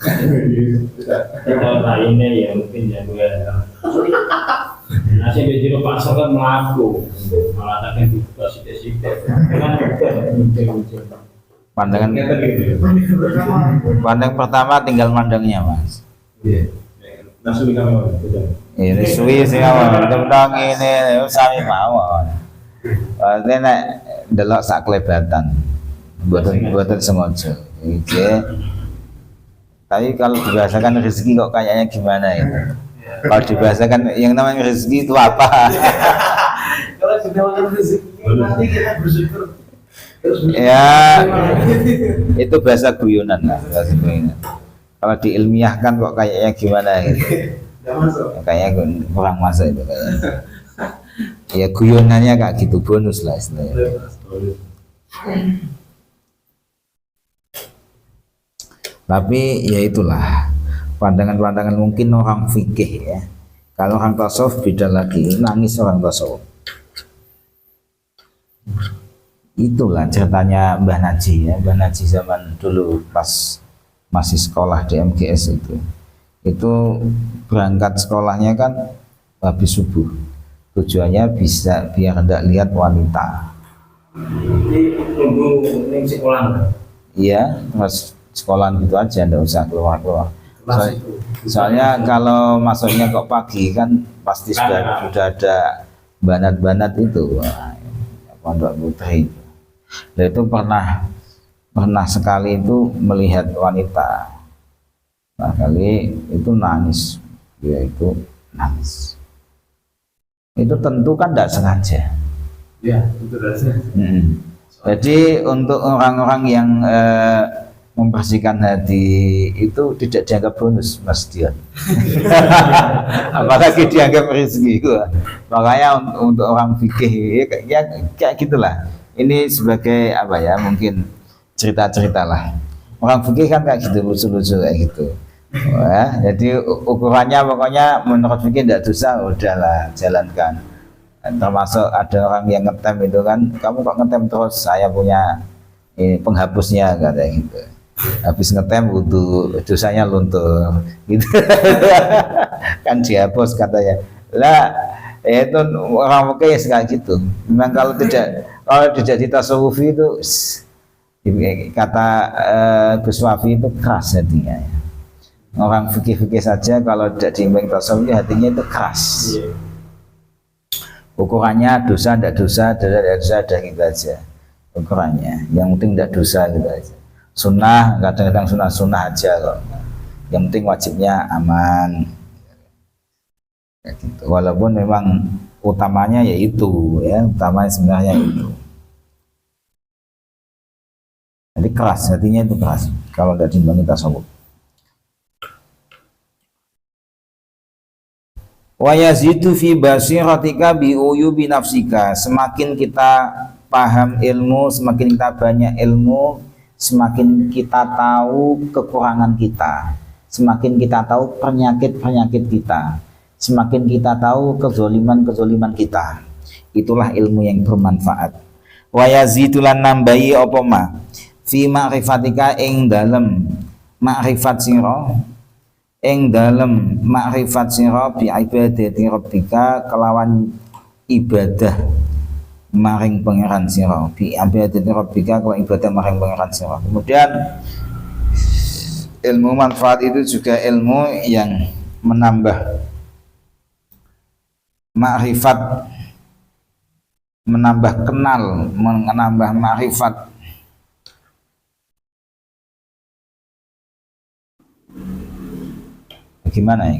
kita lainnya ya mungkin ya gue nasi bejiro pasar kan melaku malah takkan dibuka sidik-sidik kan
Pandang pertama tinggal mandangnya mas.
Iya. Langsung kami
Ini suwi sih awal, tentang ini sami mawon. Ini nek delok sak kelebatan, buatan semojo. Tapi kalau dibahasakan rezeki kok kayaknya gimana ya? Kalau dibahasakan yang namanya rezeki itu apa?
kalau dibahasakan rezeki nanti kita bersyukur
Ya, itu bahasa guyonan lah, bahasa guyonan. Kalau diilmiahkan kok kayaknya gimana gitu? Kayaknya kurang masuk itu kayaknya. Ya guyonannya kayak gitu, bonus lah istilahnya. Tapi ya itulah pandangan-pandangan mungkin orang fikih ya. Kalau orang tasawuf beda lagi, nangis orang tasawuf. Itulah ceritanya Mbah Naji ya, Mbah Naji zaman dulu pas masih sekolah di MGS itu berangkat sekolahnya kan habis subuh, tujuannya bisa biar tidak lihat wanita.
Jadi nunggu ning sekolah.
Iya, terus sekolahan gitu aja, tidak usah keluar-keluar. Soalnya kalau masuknya kok pagi kan pasti sudah ada banat-banat itu, wah, pondok putri. Nah, itu pernah sekali itu melihat wanita. Nah, kali itu nangis, dia itu nangis. Itu tentu kan tidak sengaja.
Ya, itu rasanya.
Jadi untuk orang-orang yang membersihkan hati itu tidak dianggap bonus, Mas Dion. Apalagi dianggap rezeki. Makanya untuk orang fikih ya kayak gitulah. Ini sebagai apa ya, mungkin cerita-cerita lah. Orang fikih kan kayak gitu, lucu-lucu kayak gitu. Ya, jadi ukurannya pokoknya menurut fikih tidak dosa, udahlah jalankan. Termasuk ada orang yang ngetem itu kan, kamu kok ngetem terus, saya punya penghapusnya katanya gitu. Habis ngetem butuh dosanya luntur gitu. Kan dihapus katanya lah. Itu orang oke kayak gitu. Memang kalau tidak ditasawufi itu kata Gus Wafi itu keras hatinya ya. Orang fikih-fikih saja kalau tidak diimbang tasawuf hatinya itu keras. Ukurannya dosa tidak dosa, ada gitu aja ukurannya. Yang penting tidak dosa gitu aja. Sunnah kadang-kadang sunnah aja kok. Yang penting wajibnya aman. Gitu. Walaupun memang utamanya yaitu ya, utamanya sebenarnya itu. Jadi keras, hatinya itu keras kalau tidak diimbangi tasawuf. Wa yazidu fi basiratika bi uyubi nafsika. Semakin kita paham ilmu, semakin kita banyak ilmu, semakin kita tahu kekurangan kita, semakin kita tahu penyakit-penyakit kita, semakin kita tahu kezoliman-kezoliman kita. Itulah ilmu yang bermanfaat. Wa yazitulan nambahi apa ma fi ma'rifatika ing dalem ma'rifat sira, ing dalem ma'rifat sira bi ibadati rabbika kelawan ibadah maring pangeran sira, bi ibadati rabbika kelawan ibadah maring pangeran sira. Kemudian ilmu manfaat itu juga ilmu yang menambah ma'rifat, menambah kenal, menambah ma'rifat. Gimana ya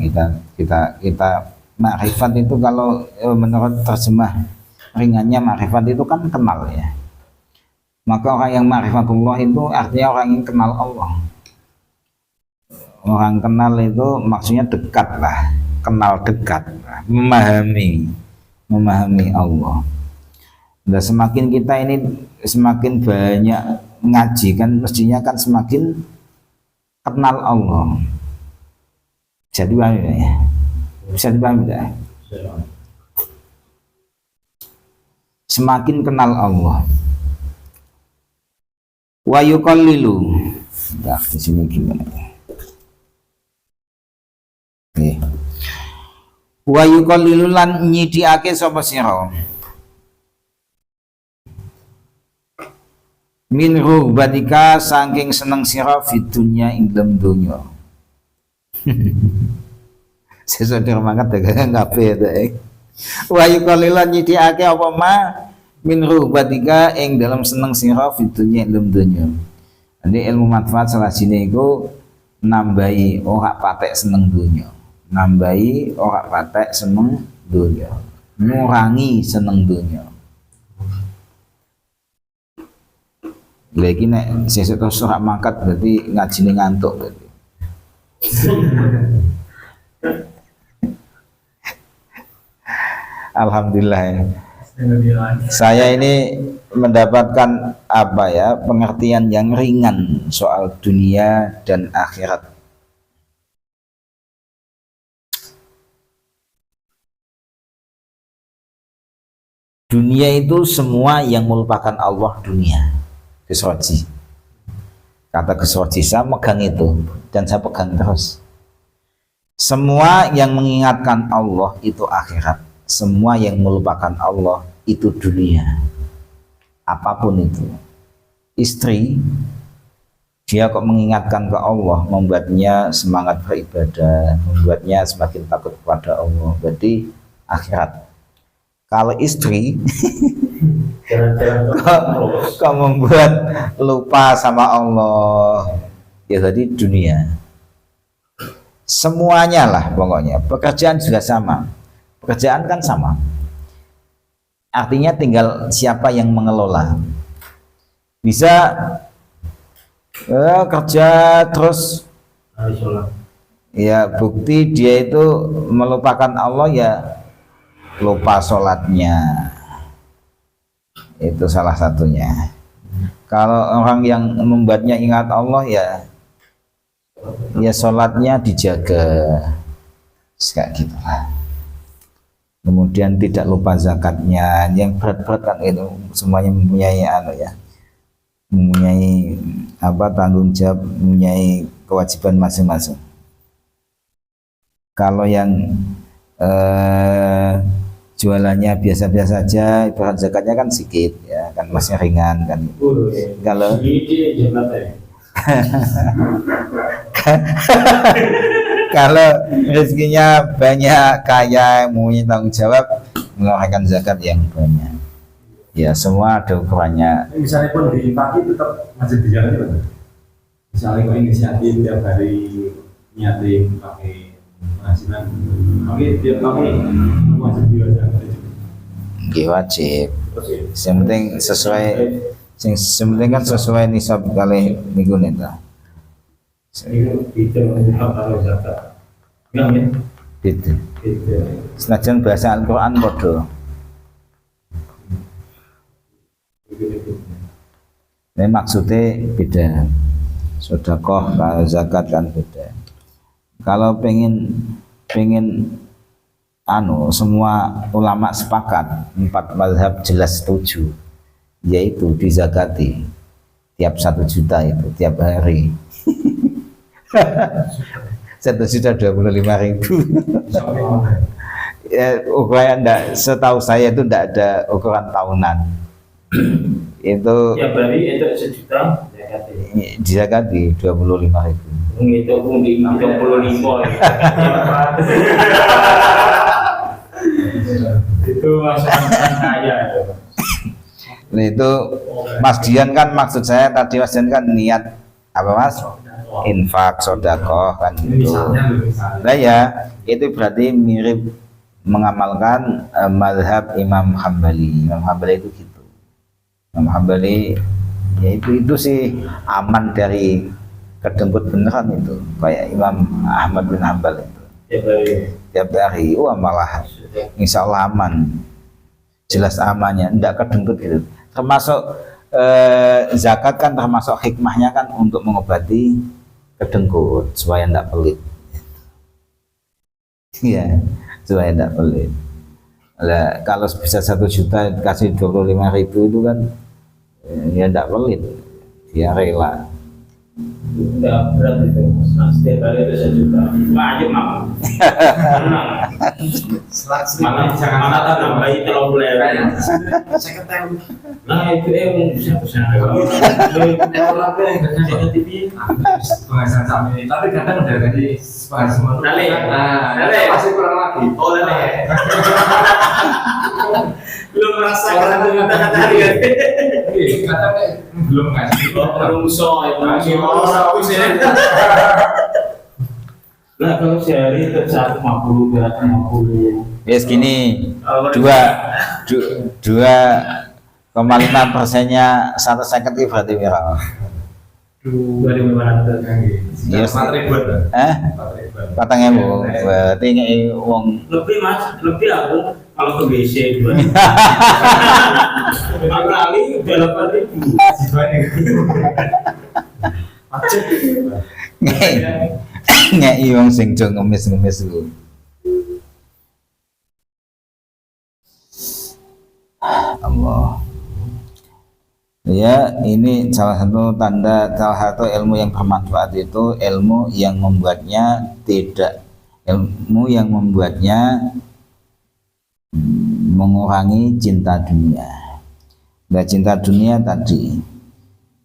kita ma'rifat itu kalau menurut terjemah ringannya ma'rifat itu kan kenal ya. Maka orang yang ma'rifatullah itu artinya orang yang kenal Allah. Orang kenal itu maksudnya dekat lah, kenal dekat, memahami Allah. Dan semakin kita ini semakin banyak ngaji kan mestinya kan semakin kenal Allah. Bisa dipahami ya? Bisa dipahami ya? Semakin kenal Allah. Wa yuqallilu. Nah, di sini gimana? Oke. Wa yuqallilu lan nyidhiake sapa sira. Min ruhbatika saking seneng sira fid dunya ing dalem donya. Sesudah mangkat dagang kabeh ta. Wa yuqallilan nyidhiake apa ma min ruhbatika ing dalam seneng sira fid dunya ing dalem donya. Jadi ilmu manfaat salah sini iku nambahi ora patek seneng donya. Nambahi ora patek seneng donya. Ngurangi seneng donya. Lagi nek sesuk terus ora mangkat berarti ngajine ngantuk berarti. Alhamdulillah ya. Saya ini mendapatkan apa ya pengertian yang ringan soal dunia dan akhirat. Dunia itu semua yang melupakan Allah dunia. Kesroji. Kata kesroji saya megang itu dan saya pegang terus. Semua yang mengingatkan Allah itu akhirat. Semua yang melupakan Allah itu dunia. Apapun itu. Istri dia kok mengingatkan ke Allah, membuatnya semangat beribadah, membuatnya semakin takut kepada Allah. Berarti akhirat. Kalau istri kok membuat lupa sama Allah, ya tadi dunia. Semuanya lah pokoknya. Pekerjaan juga sama. Pekerjaan kan sama. Artinya tinggal siapa yang mengelola. Bisa kerja terus ya bukti dia itu melupakan Allah ya lupa sholatnya. Itu salah satunya. Kalau orang yang membuatnya ingat Allah ya sholatnya dijaga kayak gitu lah. Kemudian tidak lupa zakatnya. Yang berat-berat kan itu semuanya mempunyai mempunyai tanggung jawab, mempunyai kewajiban masing-masing. Kalau yang jualannya biasa-biasa aja, ibarat zakatnya kan sedikit ya, kan masih ringan kan. Kalau kalau rezekinya banyak, kaya, mempunyai tanggung jawab, mengeluarkan zakat yang banyak. Ya semua ada ukurannya.
Misalnya pun di pagi tetap masih di jalan itu. Misalnya kok inisiatif tiap hari nyatim pakai penghasilan, tapi tiap kali masih diwajibkan.
Wajib. Yang penting sesuai. Yang penting kan sesuai nisab kali minggu nih.
Itu kalau zakat. Enggak ya?
Gitu. Senajan bahasa Al-Quran bodoh. Ini maksudnya beda. Sedekah kalau zakat kan beda. Kalau pengen semua ulama sepakat 4 mazhab jelas setuju, yaitu dizakati tiap 1 juta itu tiap hari. 1.025.000. Ya, ukuran setahu saya itu tidak ada ukuran tahunan. Itu
Ya berarti itu 1 juta
dizakati 25.000.
itu di 35 ya. Itu maksudnya kaya itu.
Nah, itu Mas Dian kan, maksud saya tadi Mas Dian kan niat apa Mas? Infak, sedekah kan gitu. Nah ya, itu berarti mirip mengamalkan mazhab Imam Hambali. Imam Hambali itu gitu. Imam Hambali ya itu sih aman dari kedengkut beneran itu, kayak Imam Ahmad bin Hambal itu. Tiap hari, wah malah insya Allah aman, jelas amannya, tidak kedengkut gitu. Termasuk zakat kan termasuk hikmahnya kan untuk mengobati kedengkut supaya tidak pelit. Iya, supaya tidak pelit. Nah, kalau bisa 1 juta kasih 25.000 itu kan ya tidak pelit, dia rela.
Udah berat itu, setiap hari itu 1 juta. Wajib mak. Mana tak nambahin 30.000. Nah itu bisa pesan.
Penghasilan kami, tapi kadang udah gaji semua.
Dale,
Masih kurang lagi.
Oh dale. Belum merasakan kata-kata hari kan?
Kadang belum ngasih.
Rumso itu masih mau Nah kalau sehari itu 150, 250.
Ya segini, 2,5%-nya 150 itu berarti berapa?
2.500.
Yes.
4.000.
4.000, berarti ini uang
Lebih mas, lebih aku kalau ke WC 2. Kali 8.000.
ngei wong sing jo ngemis-ngemis ku. Allah. Ya, ini salah satu ilmu yang bermanfaat itu ilmu yang membuatnya mengurangi cinta dunia. Nah, cinta dunia tadi,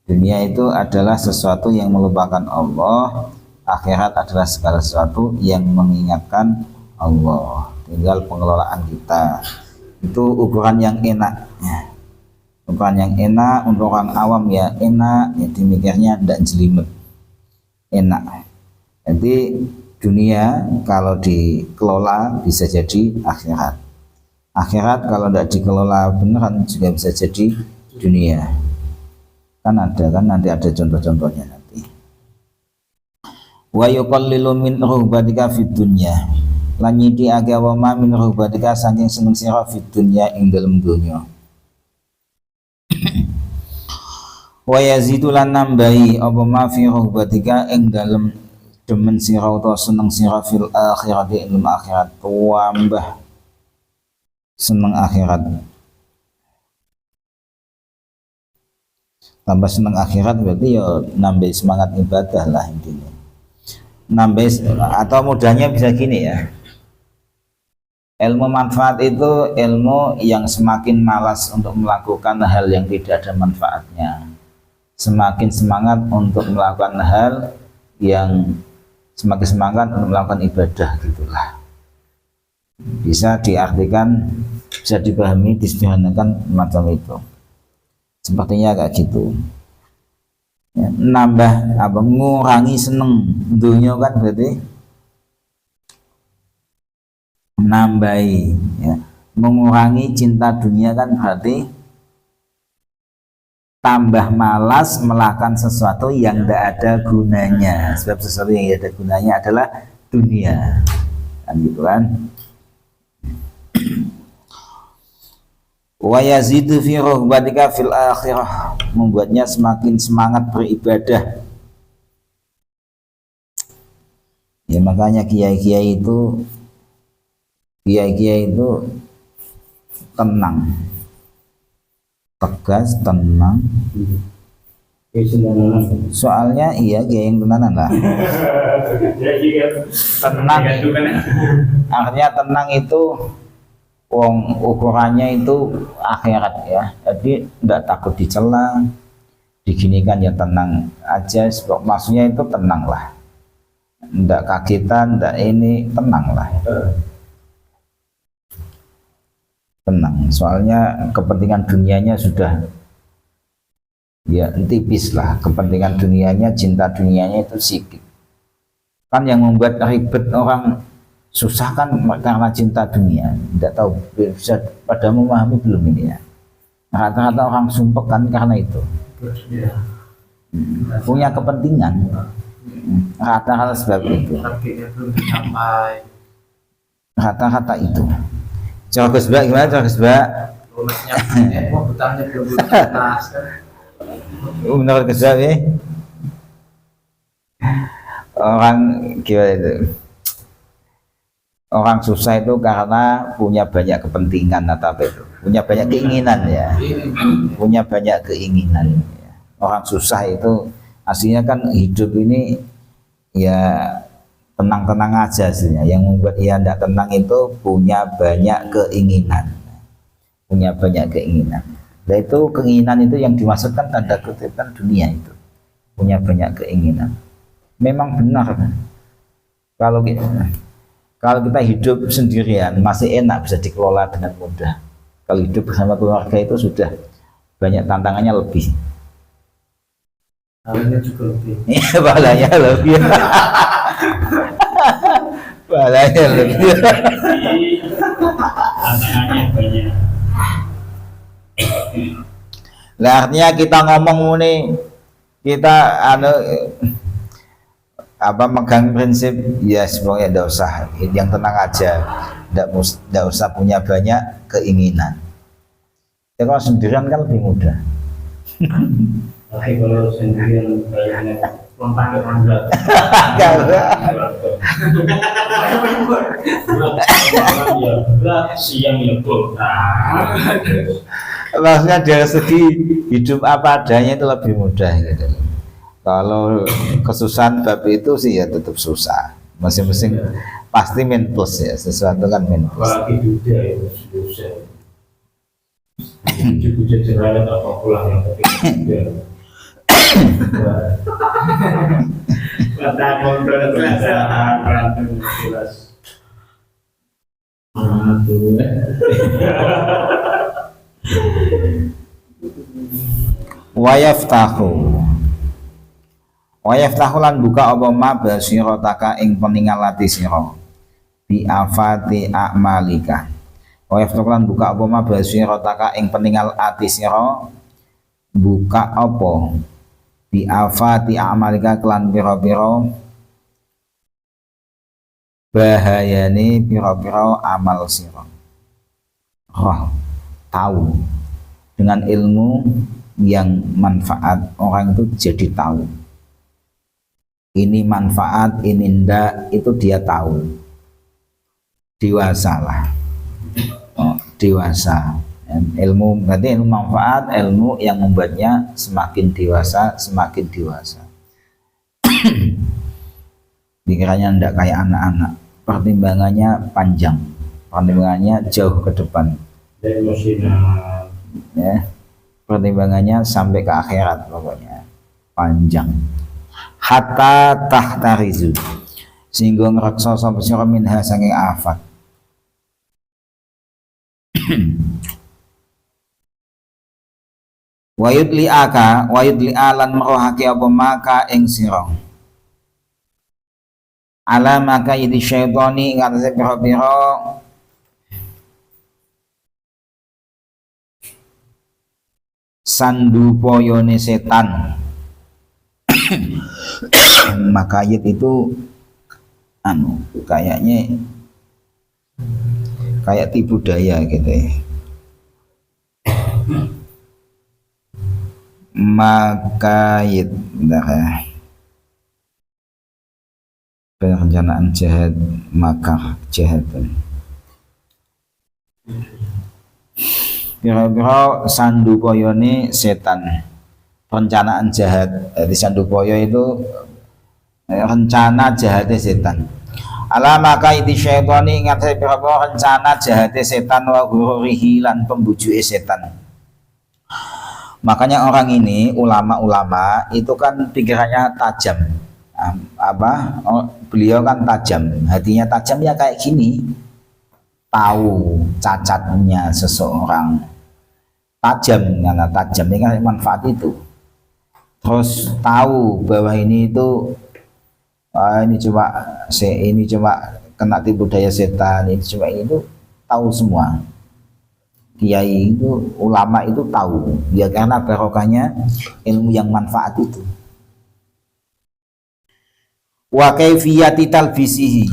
dunia itu adalah sesuatu yang melupakan Allah, akhirat adalah segala sesuatu yang mengingatkan Allah. Tinggal pengelolaan kita. Itu ukuran yang enak. Ukuran yang enak untuk orang awam ya enak, ya dimikirnya tidak jelimet, enak. Jadi dunia kalau dikelola bisa jadi akhirat. Akhirat kalau tidak dikelola beneran juga bisa jadi dunia. Kan nanti ada contoh-contohnya nanti. Wa yuqallilu min ruhbatika fid dunya. Lan nyidi agawa ma min ruhbatika saking seneng sira fid dunya ing dalem dunya. Wa yazidu lan nambahi apa ma fi ruhbatika ing dalem demen sira utawa seneng sira fil akhirati ing akhirat, tambah seneng akhirat. Tambah seneng akhirat berarti ya nambah semangat ibadah lah intinya. Nambah atau mudahnya bisa gini ya. Ilmu manfaat itu ilmu yang semakin malas untuk melakukan hal yang tidak ada manfaatnya, semakin semangat untuk melakukan hal yang semakin semangat untuk melakukan ibadah gitulah. Bisa diartikan, bisa dipahami, disederhanakan macam itu. Sepertinya kayak gitu. Ya, nambah apa? Ngurangi seneng dunia kan berarti nambahi. Ya. Mengurangi cinta dunia kan berarti tambah malas melakukan sesuatu yang tidak ada gunanya. Sebab sesuatu yang tidak ada gunanya adalah dunia. Kan gitu kan. Wa yazidu fi ruhbatika fil akhirah, membuatnya semakin semangat beribadah. Ya makanya kiai-kiai itu tenang, tegas, tenang. Soalnya iya kiai yang tenanan lah. Tenang, artinya tenang itu wong ukurannya itu akhirat ya. Jadi tidak takut dicela, diginikan ya tenang aja. Maksudnya itu tenang lah, tidak kagetan, tidak ini, tenang lah. Tenang, soalnya kepentingan dunianya sudah ya tipis lah, kepentingan dunianya, cinta dunianya itu sedikit. Kan yang membuat ribet orang susah kan karena cinta dunia. Tidak tahu bisa pada memahami belum ini ya. Rata-rata orang sumpek kan karena itu. Punya kepentingan. Rata-rata sebab itu. Rata-rata itu. Coba Gus Ba, gimana coba Gus Ba? Menurut Gus Ba ya? Orang gimana itu? Orang susah itu karena punya banyak kepentingan atau apa itu? Punya banyak keinginan ya. Punya banyak keinginan. Ya. Orang susah itu aslinya kan hidup ini ya tenang-tenang aja aslinya. Yang membuat ia tidak tenang itu punya banyak keinginan. Punya banyak keinginan. Dan itu keinginan itu yang dimaksudkan tanda kutip kan dunia itu. Punya banyak keinginan. Memang benar kan? Kalau kita hidup sendirian masih enak, bisa dikelola dengan mudah. Kalau hidup bersama keluarga itu sudah banyak tantangannya lebih.
Pahalanya juga lebih.
Iya, pahalanya lebih. Pahalanya lebih.
Tantangannya banyak.
Nah, artinya kita ngomong nih, kita megang prinsip ya semuanya tidak usah, yang tenang aja, tidak usah punya banyak keinginan. Ya, kalau sendirian kan lebih mudah.
Tapi kalau sendirian kayaknya lompatnya berat. Berat siang ya
Maksudnya dari segi hidup apa adanya itu lebih mudah gitu. Kalau kesusahan bab itu sih ya tetap susah. Masing-masing pasti main plus ya, sesuatu kan main plus.
Apalagi duda itu susah. Duda cerah apa pulang yang ketiga. Kata kontrol jelas. Aduh. Wayaftahu lan buka apa ma basirotaka ing peningalati sira bi afati a'malika. Wayaftahu lan buka apa ma basirotaka ing peningal ati sira buka apa bi afati a'malika kelan pira-pira bahayane pira-pira amal sira. Tahu dengan ilmu yang manfaat, orang itu jadi tahu ini manfaat, ini ndak, itu dia tahu. Dewasa lah. Dewasa. Ilmu berarti ilmu manfaat, ilmu yang membuatnya semakin dewasa, semakin dewasa. Pikirannya ndak kayak anak-anak. Pertimbangannya panjang. Pertimbangannya jauh ke depan. Ya. Pertimbangannya sampai ke akhirat pokoknya. Panjang. Hatta tahtarizu sehingga ngreksa sapa sira minha saking afat. Wayudli alan merohake apa maka ing sira ala maka idi syaitani ing atase pira-pira sandupoyone setan. Makayit itu kayaknya kayak tipu daya gitu ya. Makayit, bentar ya. Perencanaan jahat, makar jahatan. Kira-kira sandupayane setan, perencanaan jahat. Jadi sandupaya itu rencana jahatnya setan. Ala maka itu syaitani ingat saya kira-kira rencana jahatnya setan wa ghururihi lan pembujuke setan. Makanya orang ini ulama-ulama itu kan pikirannya tajam. Beliau kan tajam, hatinya tajam ya kayak gini, tahu cacatnya seseorang, tajam karena tajam ini kan manfaat itu, terus tahu bahwa ini itu ini cuma kena tipu daya setan, ini cuma ini itu tahu semua. Kiai itu, ulama itu tahu ya karena barokahnya ilmu yang manfaat itu. Wa kaifiyati talbisihi,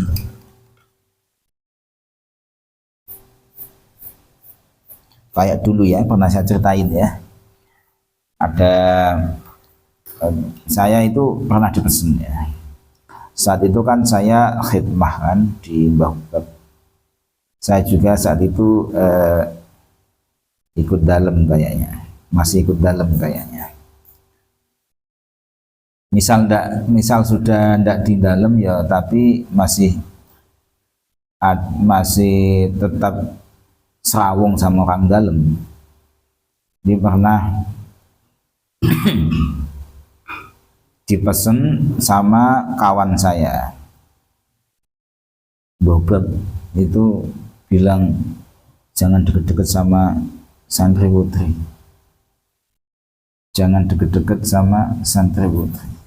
kayak dulu ya pernah saya ceritain ya, ada saya itu pernah dipesan ya, saat itu kan saya khidmah kan di Mbah Bab, saya juga saat itu ikut dalam kayaknya, masih ikut dalam kayaknya. Misal sudah ndak di dalam ya, tapi masih tetap serawung sama orang dalam. Dia pernah dipesen sama kawan saya, Bobab itu bilang jangan deket-deket sama santri putri, jangan deket-deket sama santri putri.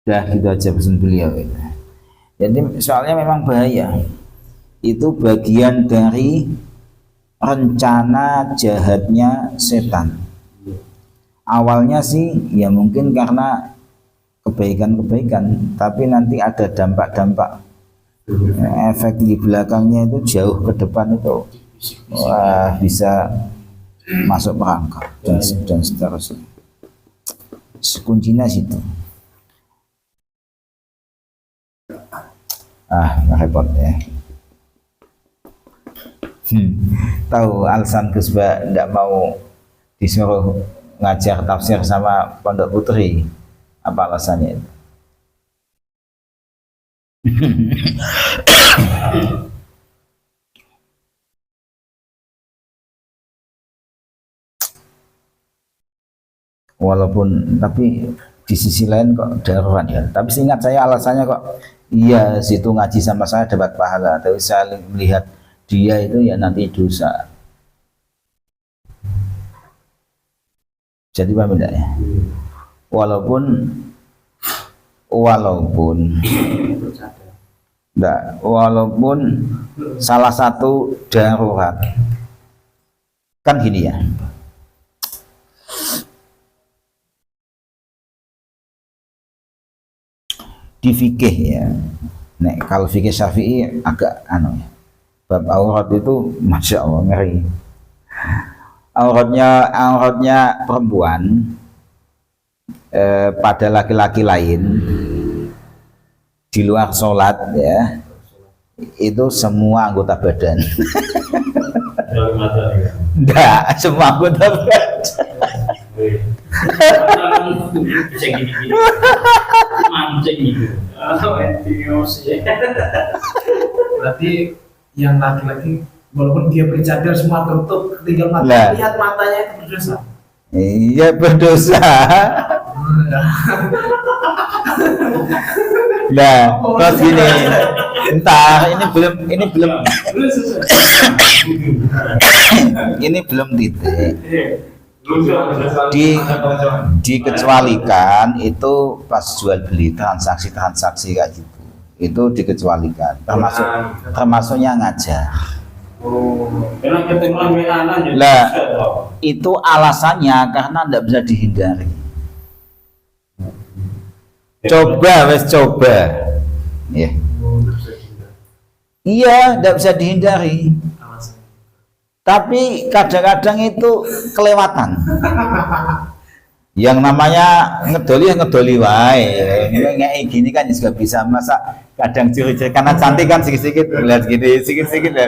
Dah gitu aja pesan beliau itu. Jadi soalnya memang bahaya, itu bagian dari rencana jahatnya setan. Awalnya sih ya mungkin karena kebaikan-kebaikan, tapi nanti ada dampak-dampak efek di belakangnya itu jauh ke depan itu, wah, bisa masuk perangkap dan seterusnya. Kuncinya situ. Repot ya. Tahu alasan Gusba tidak mau disuruh ngajar tafsir sama pondok putri, apa alasannya itu? Walaupun tapi di sisi lain kok darurat ya. Tapi seingat saya alasannya kok iya situ ngaji sama saya dapat pahala, tapi saya melihat dia itu ya nanti dosa. Jadi paham tidak ya? Walaupun salah satu darurat kan gini ya. Di fikih ya, kalau fikih Syafi'i agak ya, bab aurat itu masya Allah ngeri. Auratnya perempuan pada laki-laki lain di luar sholat ya, itu semua anggota badan. Enggak, semua anggota badan.
Bisa gini-gini mancing gitu.
Berarti yang laki-laki walaupun dia bercadar semua tertutup, tinggal mata, lihat matanya itu berdosa.
Iya berdosa. Nah, terus gini, entar ini belum titik. Dikecualikan itu pas jual beli transaksi kayak gitu, itu dikecualikan, termasuknya ngajar. Lah itu alasannya karena tidak bisa dihindari. Coba ya. Iya, tidak bisa dihindari. Tapi kadang-kadang itu kelewatan. Yang namanya ngedoli ya ngedoli wae. Kayak gini kan juga bisa, masa kadang ciri-ciri karena cantik kan sedikit-sedikit lihat gini sedikit-sedikit ya.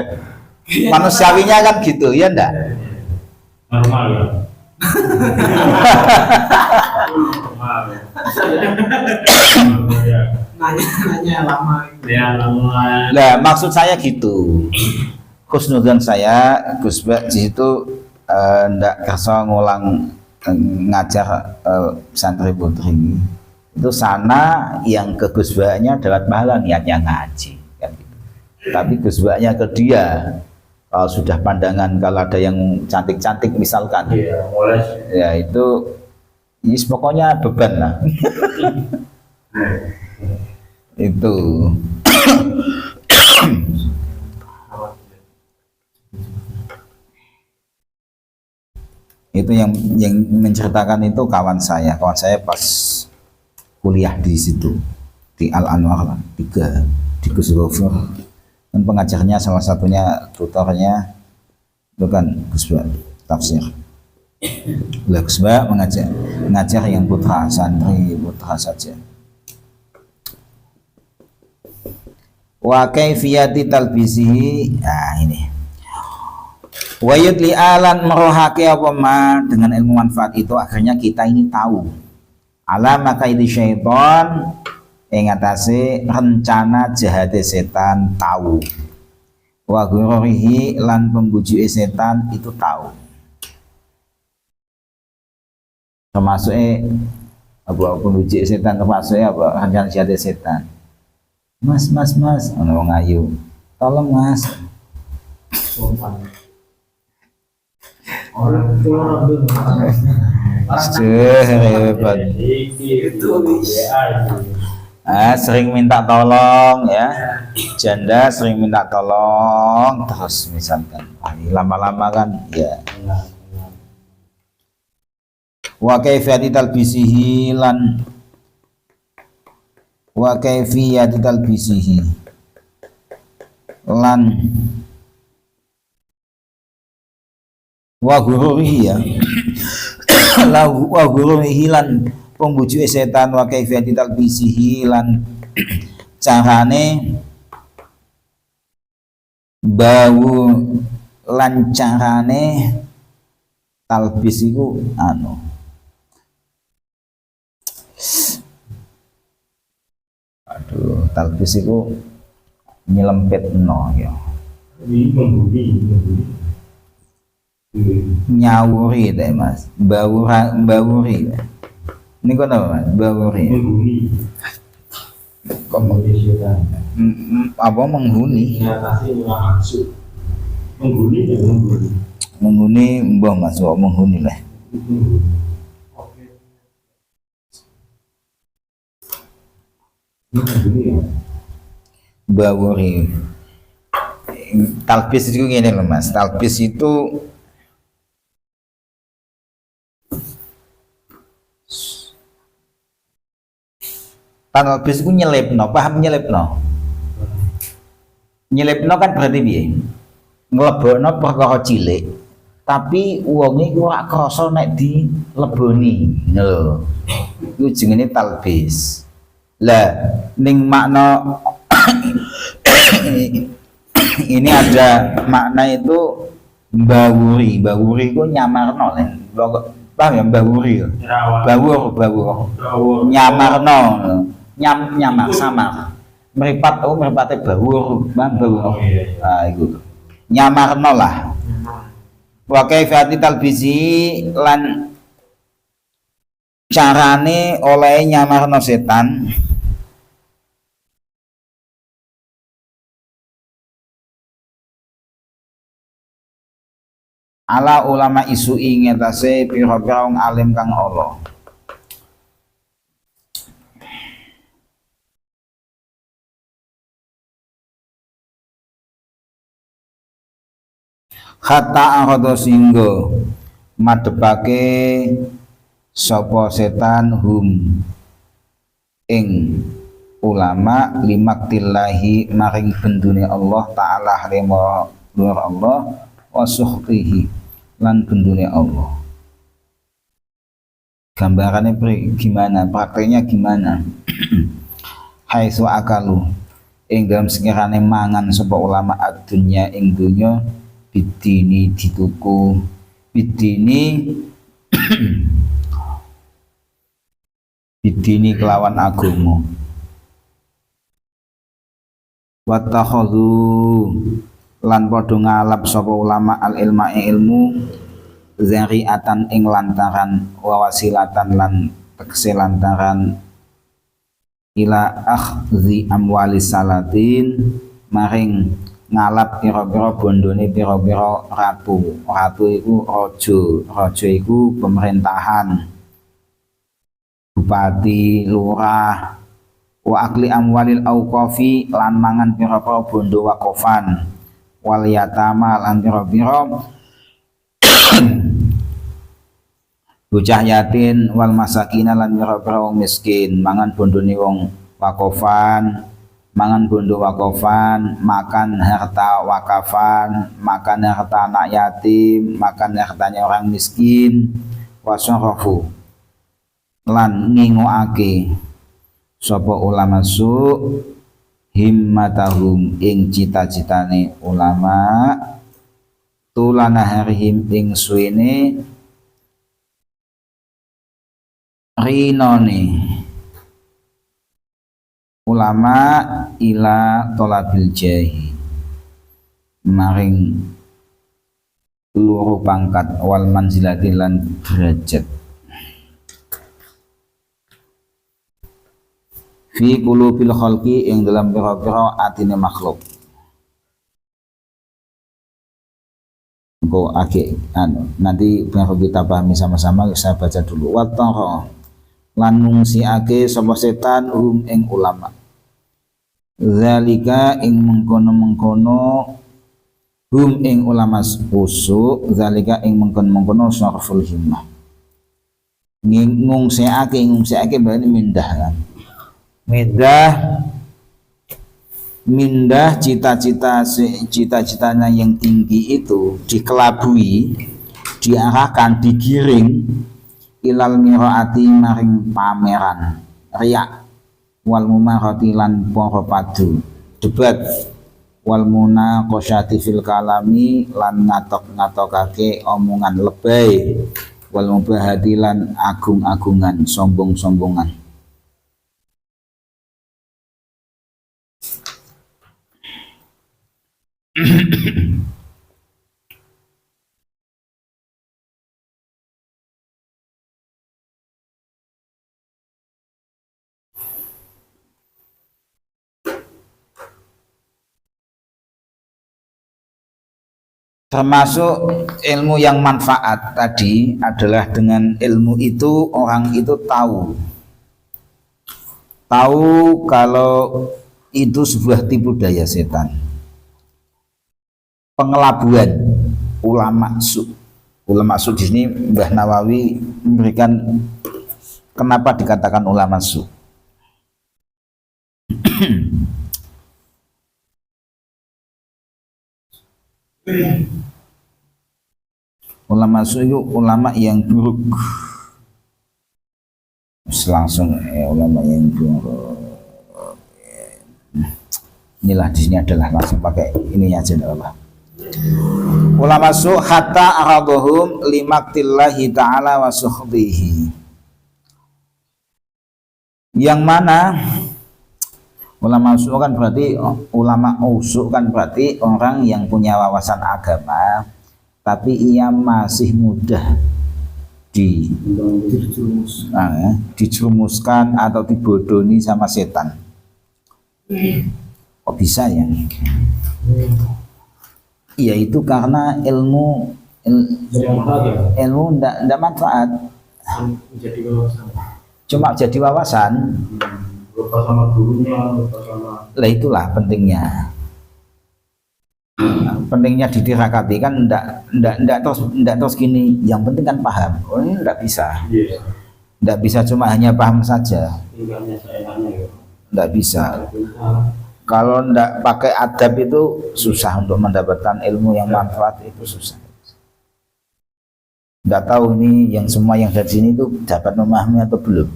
Manusiawinya kan gitu ya enggak?
Normal ya. Normal.
Nanya lama.
Ya lama.
Lah maksud saya gitu. Khusnudzon saya Gus Bak di situ ndak kersa ngulang ngajar santri putri ini. Itu sana yang ke Gus Baknya dapat pahala niatnya ngaji kan gitu. Tapi Gus Baknya ke dia kalau sudah pandangan kalau ada yang cantik-cantik misalkan
Iya, mulai.
ya itu pokoknya beban lah. Itu itu yang menceritakan itu kawan saya pas kuliah di situ di Al Anwar 3 di Gus Gofur, dan pengajarnya salah satunya tutornya itu kan Gus Bak tafsir. Gus Bak mengajar yang putra santri putra saja. Wa kaifiyati talbisihi, nah ini wa yudli alan merohake apa ma dengan ilmu manfaat itu akhirnya kita ini tahu alama kaidi syaiton yang atase rencana jahat setan tahu, wa ghururihi lan pembujuke setan itu tahu, termasuk apa pembujuk setan, termasuk apa rencana jahat setan. Mas ana wong ayu, tolong mas.
Orang tua dulu.
Hebat. Sering minta tolong ya, janda sering minta tolong terus misalkan lama-lama kan ya. Wa kaifiyati talbisihi lan wa kaifiyati talbisihi lan wa ghururihi ya wa ghururihi lan pembujuke setan, wa kaifiyati talbisihi lan carane bau lan carane talbis iku talbis iku nyelempetno ya. Nyawuri deh mas, bawuri. Ini kok apa mas? Bawuri. Apa menghuni? Menghuni mbah mas, kok menghuni lah. Bawuri. Talbis itu gini loh mas, talbis itu talbis itu nyelepno, paham nyelepno? Nyelepno kan berarti piye? Nglebokno perkara cilik, tapi wonge iku ora krasa nek dileboni, ngono lho. Iku jenenge talbis. Lah ning makna ini ada makna itu bawuri itu nyamarno lah. Paham ya bawuri? Bawur nyamarno. Nyamar samar. Meripate bawur, bawur. Ah iku. Nyamarno lah. Wa kaifiyati talbisi lan carane oleh nyamarno setan. Ala ulama isu ingetase pira-pira wong alim kang Allah. Hatta akhadha singgo madhepake sapa setan ing ulama limaktillahi maring bendune Allah taala harema nur Allah wa sukhtihi lan gendune Allah. Gambarannya gimana, prakteknya gimana? Haitsu akalu ing dalam sekirane mangan sapa ulama adunya ing dunya bidini dituku bidini bidini kelawan agama watakhadhu lan padha ngalap sapa ulama al ilma ilmu zariatan ing lantaran wawasilatan lan tegese lantaran ila akhdhi amwali salatin maring ngalap pira-pira bondone pira-pira ratu. Ratu iku raja iku pemerintahan, bupati, lurah. Wa akli amwalil auqafi lan mangan pira-pira bondo wakofan, wal yatama lan pira-pira bocah yatim, wal masakina lan pira-pira wong miskin, mangan bondone wong wakofan, mangan bondo wakofan, makan harta wakafan, makan harta anak yatim, makan hartanya orang miskin, wasarafu lan ngingoake sapa ulama su himmatahum ing cita-citane ulama tulana harihim ing suwene rinone ulama ila tolabil jahi maring luruh pangkat wal manzilati lan derajat fi qulubil khalqi ing dalam pira-pira atine makhluk. Engko ake nanti baru kita pahami sama-sama, saya baca dulu. Wattara lan ngungsiake sapa setan ing ulama. Zalika ing mengkono-mengkono ing ulama usuk, zalika ing mengkono-mengkono sarful himmah. Ngungsiake berarti mindah kan. Mindah cita-citanya yang tinggi itu dikelabui, diarahkan, digiring ilal miraati maring pameran riak wal mumarati lan para padu debat wal munaqasyati fil kalami lan ngatok-ngatokake omongan lebay wal mubahati lan agung-agungan sombong-sombongan. Termasuk ilmu yang manfaat tadi adalah dengan ilmu itu orang itu tahu kalau itu sebuah tipu daya setan, pengelabuan ulama su. Ulama su di sini Mbah Nawawi memberikan kenapa dikatakan ulama su. Ulama su itu ulama yang buruk. Langsung ulama yang buruk. Inilah di sini adalah langsung pakai ininya aja Allah. Ulama su hatta aradhum limaktillahi ta'ala wa sukhbihi. Yang mana ulama usul kan berarti orang yang punya wawasan agama tapi ia masih mudah dijerumuskan atau dibodohi sama setan. Kok bisa ya? Ya itu karena ilmu ndak manfaat, cuma jadi wawasan.
Lupa sama gurunya, lupa sama.
Lah itulah pentingnya. Pentingnya ditirakati kan ndak terus gini. Yang penting kan paham. Oh ini ndak bisa.
Iya.
Ndak bisa cuma hanya paham saja.
Tinggalnya seenaknya ya.
Ndak bisa. Kalau ndak pakai adab itu susah untuk mendapatkan ilmu yang manfaat, itu susah. Nggak tahu ini yang semua yang dari sini itu dapat memahami atau belum.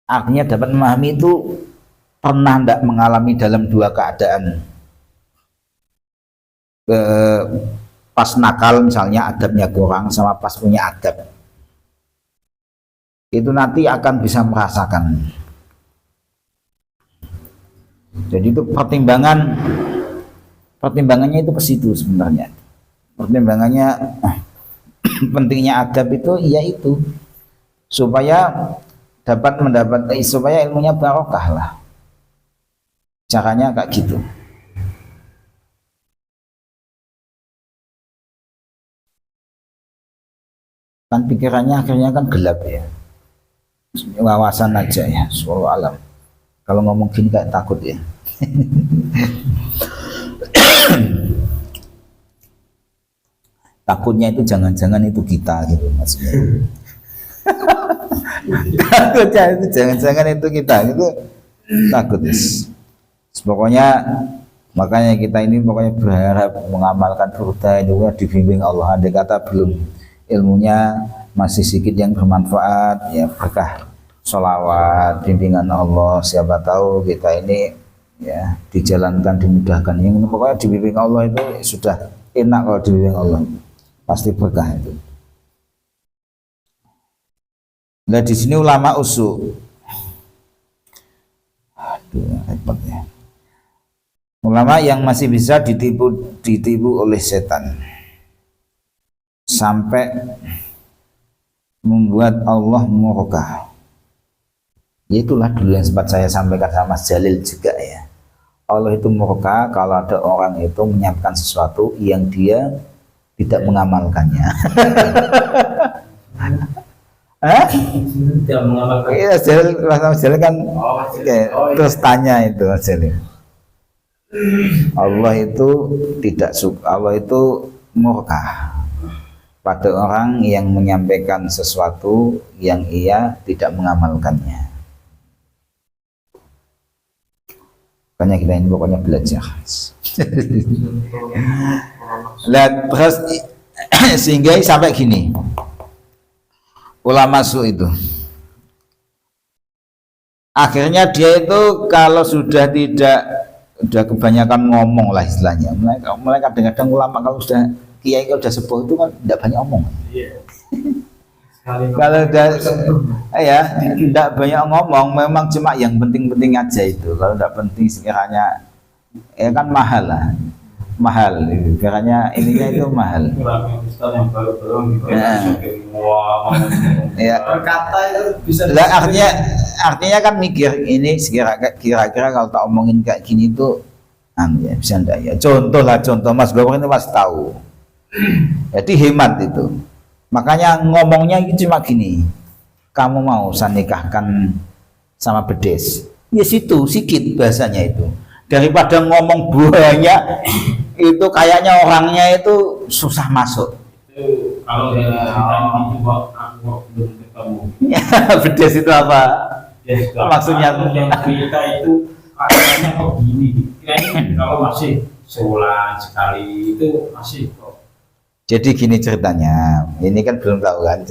Artinya dapat memahami itu pernah ndak mengalami dalam dua keadaan. Pas nakal misalnya adabnya kurang sama pas punya adab. Itu nanti akan bisa merasakan. Jadi itu pertimbangannya itu ke situ sebenarnya. Pertimbangannya pentingnya adab itu yaitu supaya supaya ilmunya barokah lah. Caranya kayak gitu. Kan pikirannya akhirnya kan gelap ya. Wawasan aja ya, suatu alam. Kalau ngomong gini kayak takut ya. Takutnya itu jangan-jangan itu kita gitu maksudnya. Takutnya itu jangan-jangan itu kita gitu, takut yes. Pokoknya makanya kita ini pokoknya berharap mengamalkan furda itu dibimbing Allah. Andai kata belum ilmunya masih sedikit yang bermanfaat ya, berkah sholawat bimbingan Allah, siapa tahu kita ini ya dijalankan, dimudahkan. Yang pokoknya dibimbing Allah itu sudah enak. Kalau dibimbing Allah pasti berkah itu. Nah di sini ulama usul, aduh repot ya. Ulama yang masih bisa ditipu oleh setan sampai membuat Allah murka. Itulah dulu yang sempat saya sampaikan sama Mas Jalil juga ya. Allah itu murka kalau ada orang itu menyiapkan sesuatu yang dia tidak mengamalkannya.
Tidak mengamalkan.
Iya, Mas Jalil kan terus tanya itu Mas Jalil. Allah itu tidak suka, Allah itu murka pada orang yang menyampaikan sesuatu yang ia tidak mengamalkannya. Makanya kita ini pokoknya belajar. Lihat terus sehingga sampai gini. Ulama su itu akhirnya dia itu kalau sudah kebanyakan ngomong lah istilahnya. Mulai kadang-kadang ulama kalau sudah kiai kalau sudah sepuh itu kan tidak banyak omong.
Iya.
Kalau udah ya tidak banyak ngomong, memang cuma yang penting-penting aja itu. Kalau tidak penting sekiranya ya kan mahal lah, mahal itu. Sekiranya ininya itu mahal. Ya.
Berkata itu bisa.
Artinya kan mikir ini kira-kira kalau tak omongin kayak gini tuh, ya bisa enggak ya? Contoh Mas Gopar itu pasti tahu. Jadi hemat itu. Makanya ngomongnya itu cuma gini, kamu mau saya nikahkan sama bedes, ya situ sikit bahasanya itu. Daripada ngomong banyak, itu kayaknya orangnya itu susah masuk.
Itu kalau dia aku belum ketemu.
Bedes itu apa?
Ya,
Maksudnya
yang kita itu katanya kok gini. Kayaknya kalau masih sebulan sekali itu masih kok.
Jadi gini ceritanya, ini kan belum tahu kan,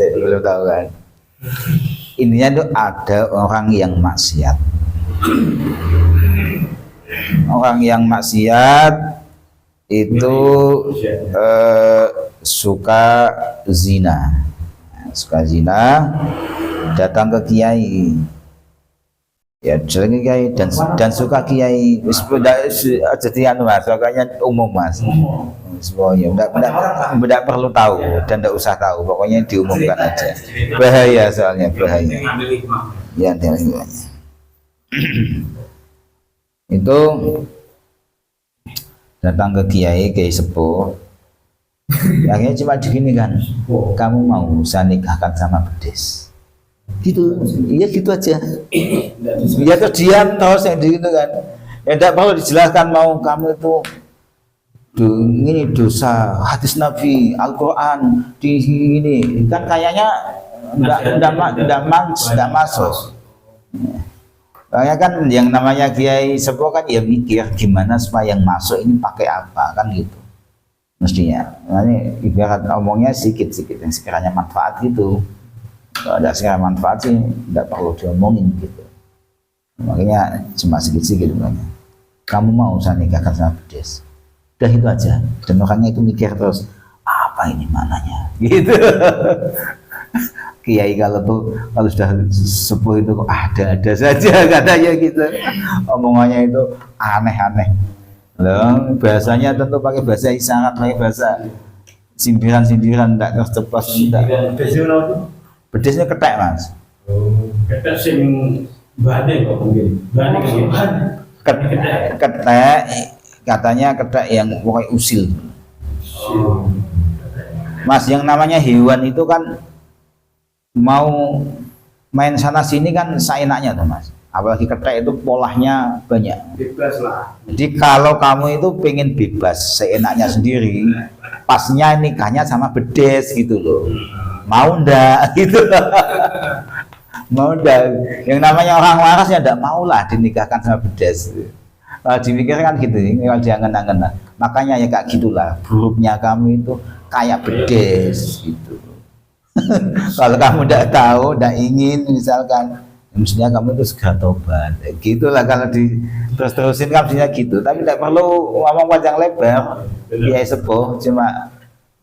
Ininya tuh ada orang yang maksiat. Orang yang maksiat itu suka zina, datang ke kiai. Ya sering kiai dan suka kiai. Jadi anu Mas, pokoknya umum Mas. Semuanya tidak perlu tahu dan tidak usah tahu, pokoknya diumumkan aja. Bahaya soalnya bahaya. Ya itu datang ke kiai sepuh. Akhirnya cuma begini kan, kamu mau saya nikahkan sama bedes. Gitu, iya gitu aja. Ya terus diam terus yang gitu kan. Ya tidak perlu dijelaskan mau kamu itu ini dosa, hadis Nabi, Al-Quran di ini kan kayaknya enggak masuk. Soalnya kan yang namanya kiai sepuh kan ya mikir gimana supaya yang masuk ini pakai apa kan gitu mestinya. Nah, ini ibarat omongnya sedikit-sedikit yang sekiranya manfaat gitu. Kalau ada sekiranya manfaat sih tidak perlu diomongin gitu. Makanya cuma sedikit-sedikit makanya. Kamu mau saya nikahkan sama Bedes? Udah itu aja. Dan orangnya itu mikir terus apa ini mananya gitu. Kiai kalau sudah sepuh itu kok ada saja katanya gitu. Omongannya itu aneh-aneh. Loh, bahasanya tentu pakai bahasa isyarat, pakai bahasa sindiran-sindiran, tidak terceplos, tidak. Bedesnya ketek mas.
Ketek sing bane kok mungkin. Bane
Ketek, katanya ketek yang pokoknya usil. Mas, yang namanya hewan itu kan mau main sana sini kan seenaknya tuh mas. Apalagi ketek itu polanya banyak.
Bebas lah.
Jadi kalau kamu itu pengen bebas seenaknya sendiri, pasnya nikahnya sama Bedes gitu loh. Mau ndak gitu. Mau ndak. Yang namanya orang waras ya ndak mau lah dinikahkan sama Bedes. Kalau dipikirkan gitu, kalau diangen-angen. Makanya ya kayak gitulah. Buruknya kamu itu kayak Bedes gitu. Kalau kamu ndak tahu, ndak ingin misalkan mestinya kamu itu segera tobat, gitulah kalau terus-terusin kan mestinya gitu, tapi tidak perlu ngomong panjang lebar, kiai sepuh cuma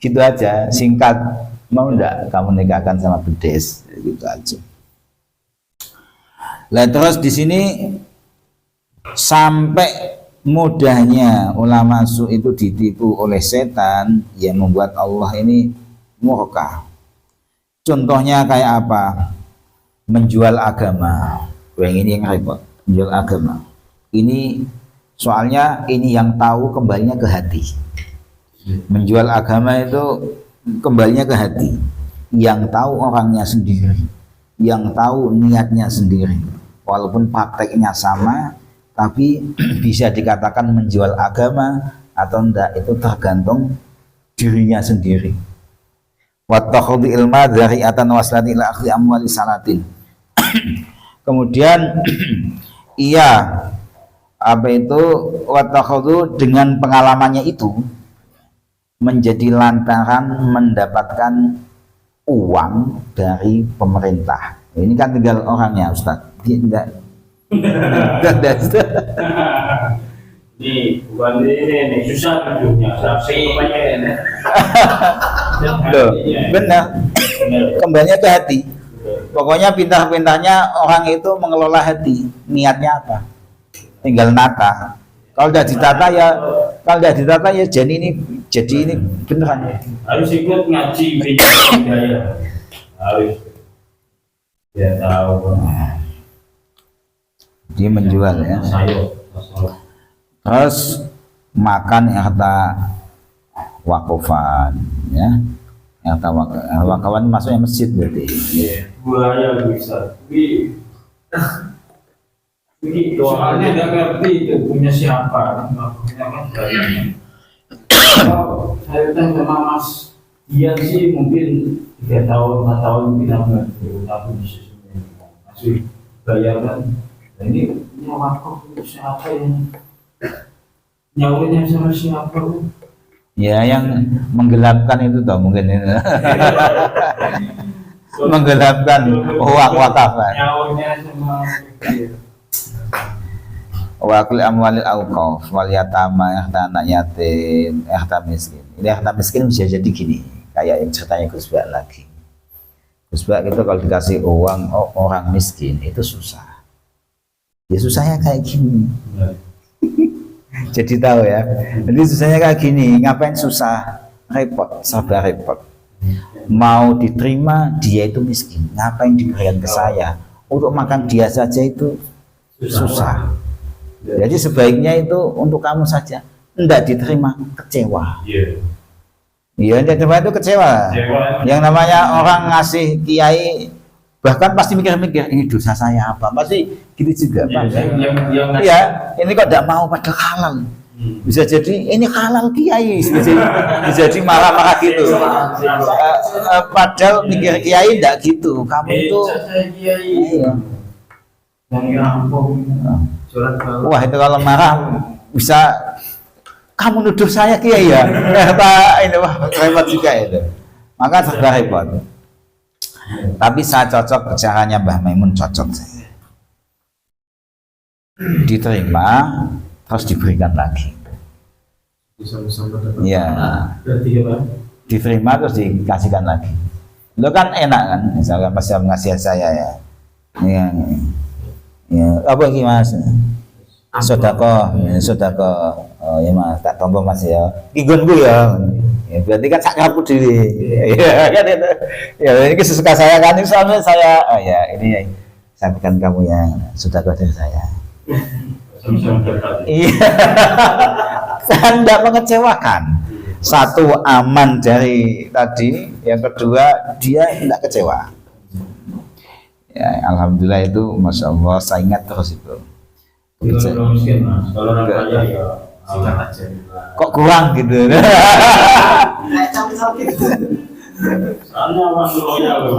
gitu aja, singkat, mau ndak kamu nikahkan sama Bedes, gitu aja. Lah terus di sini sampai mudahnya ulama su itu ditipu oleh setan yang membuat Allah ini murka. Contohnya kayak apa? Menjual agama. Yang ini yang repot, menjual agama. Ini soalnya ini yang tahu kembalinya ke hati. Menjual agama itu kembalinya ke hati. Yang tahu orangnya sendiri, yang tahu niatnya sendiri. Walaupun prakteknya sama, tapi bisa dikatakan menjual agama atau enggak itu tergantung dirinya sendiri. Wattakhudhi ilma dzari'atan waslati ila akhli amwali salatin. Kemudian ia apa itu wattakhudhu dengan pengalamannya itu menjadi lantaran mendapatkan uang dari pemerintah. Ini kan tinggal orangnya Ustaz. Dia enggak
Ini bukan ini susah hidupnya. Tapi ini.
Loh, benar. Kembalinya ke hati. Pokoknya pintar-pintarnya orang itu mengelola hati. Niatnya apa? Tinggal nata. Kalau udah ditata ya jadi ini beneran.
Harus ikut ngaji budaya. Harus. Ya tahu.
Dia menjual ya. Terus makan harta wakufan ya. Harta wakufan maksudnya masjid berarti.
Buaya bisa. Ini soalnya nggak ngerti itu punya siapa. Punya kan banyak. Kalau saya tanya sama Mas Dian sih mungkin 3 tahun, 4 tahun kita ngerti. Tapi bisa sebenarnya masih bayaran. Nah, ini wakaf siapa yang nyawanya sama siapa?
Ya yang menggelapkan itu toh mungkin ini. Menggelapkan wakafan.
Nyawanya sama
Wakil amwalil awqaf wal yatama, harta anak yatim, harta miskin. Ini harta miskin bisa jadi gini, kayak yang ceritanya Gus Bak lagi. Gus Bak itu kalau dikasih uang orang miskin itu susah. Ya susahnya kayak gini. Jadi tahu ya. Jadi susahnya kayak gini, ngapain susah? Repot, sabar repot. Mau diterima dia itu miskin, ngapain diberikan ke saya? Untuk makan dia saja itu susah. Jadi sebaiknya itu untuk kamu saja. Enggak diterima, kecewa. Iya, diterima itu kecewa. Yang namanya orang ngasih kiai bahkan pasti mikir-mikir ini dosa saya apa, pasti gitu juga Pak. Iya, ini kok tidak mau pada halal. Bisa jadi ini halal kiai, bisa jadi marah-marah gitu. Padahal mikir kiai tidak gitu. Kamu itu iya.
yang rampung surat bawah.
Wah itu kalau marah bisa kamu nuduh saya kiai ya. Ini wah repot juga itu. Maka serba repot. Tapi saya cocok caranya Mbah Maimun, cocok saya. Diterima terus diberikan lagi.
Sama-sama dapat.
Ya,
Berarti apa?
diterima terus dikasihkan lagi. Lo kan enak kan, misalkan masih ngasih saya ya. Ya, apa ini mas? Sodako, oh ya mas, tak tombol mas ya. Igun gue ya. Ya, berarti kan sak ngapu diri. Ya kan itu. Ya ini sesuka saya kan, ini soalnya saya, oh ya ini sampaikan kamu yang sodako dari saya.
Sama-sama dapat.
Iya, kan tidak mengecewakan. Satu aman dari tadi, yang kedua dia tidak kecewa. Ya, alhamdulillah itu, masya Allah, saya ingat terus itu.
Kalau orang miskin mas, kalau orang kaya ya sikat aja.
Kok kurang gitu?
Soalnya orang loyal loh,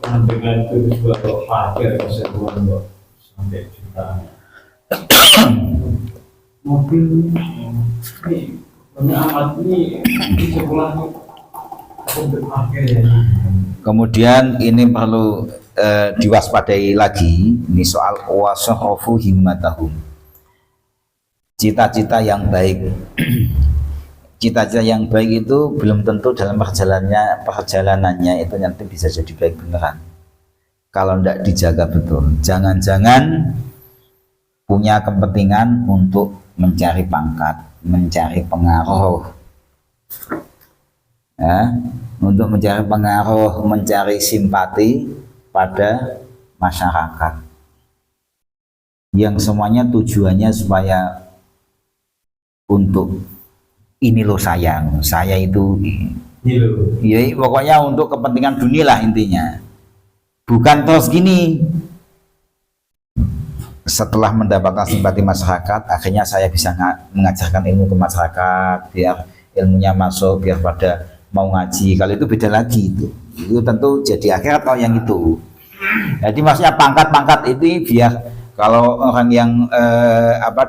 orang dengan itu juga parkir keseruan loh sampai jutaan. Mobil ini banyak amat ini di sekolah untuk parkir ya.
Kemudian ini perlu diwaspadai lagi, ini soal wasakhafu himmatahum. Cita-cita yang baik. Cita-cita yang baik itu belum tentu dalam perjalanannya itu nanti bisa jadi baik beneran. Kalau tidak dijaga betul, jangan-jangan punya kepentingan untuk mencari pangkat, mencari pengaruh, ya, untuk mencari pengaruh, mencari simpati pada masyarakat, yang semuanya tujuannya supaya untuk ini loh sayang, saya itu,
Ini loh.
ya pokoknya untuk kepentingan dunia lah intinya. Bukan terus gini, setelah mendapatkan simpati masyarakat, akhirnya saya bisa mengajarkan ilmu ke masyarakat, biar ilmunya masuk, biar pada mau ngaji. Kalau itu beda lagi itu tentu jadi akhirat kalau yang itu. Jadi maksudnya pangkat-pangkat itu biar kalau orang yang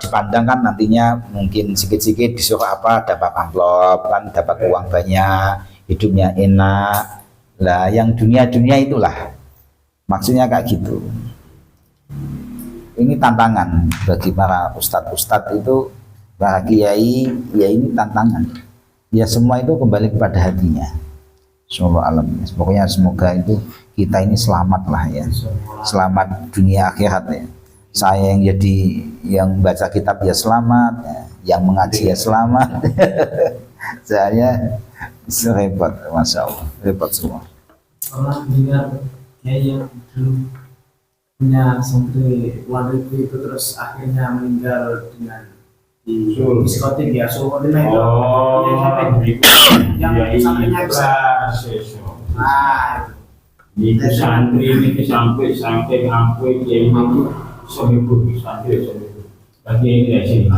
dipandang kan nantinya mungkin sikit-sikit disuruh dapat amplop kan, dapat uang banyak, hidupnya enak. Lah yang dunia-dunia itulah maksudnya kayak gitu. Ini tantangan bagi para ustadz-ustadz itu, para kiai, ya ini tantangan. Ya semua itu kembali kepada hatinya. Insyaallah alam. Pokoknya semoga itu kita ini selamat lah ya. Selamat dunia akhirat ya. Saya yang yang baca kitab ya selamat, ya. Yang mengaji ya selamat. Saya repot, masya Allah, repot semua.
Pernah dengar kiai yang dulu punya santri wanita itu terus akhirnya meninggal dengan di diskotik ya, Sulkotina itu. Yang santrinya bisa. Nah,
Itu santri ini sampai kiai itu seminggu santri seminggu. Bagi ini ya sih.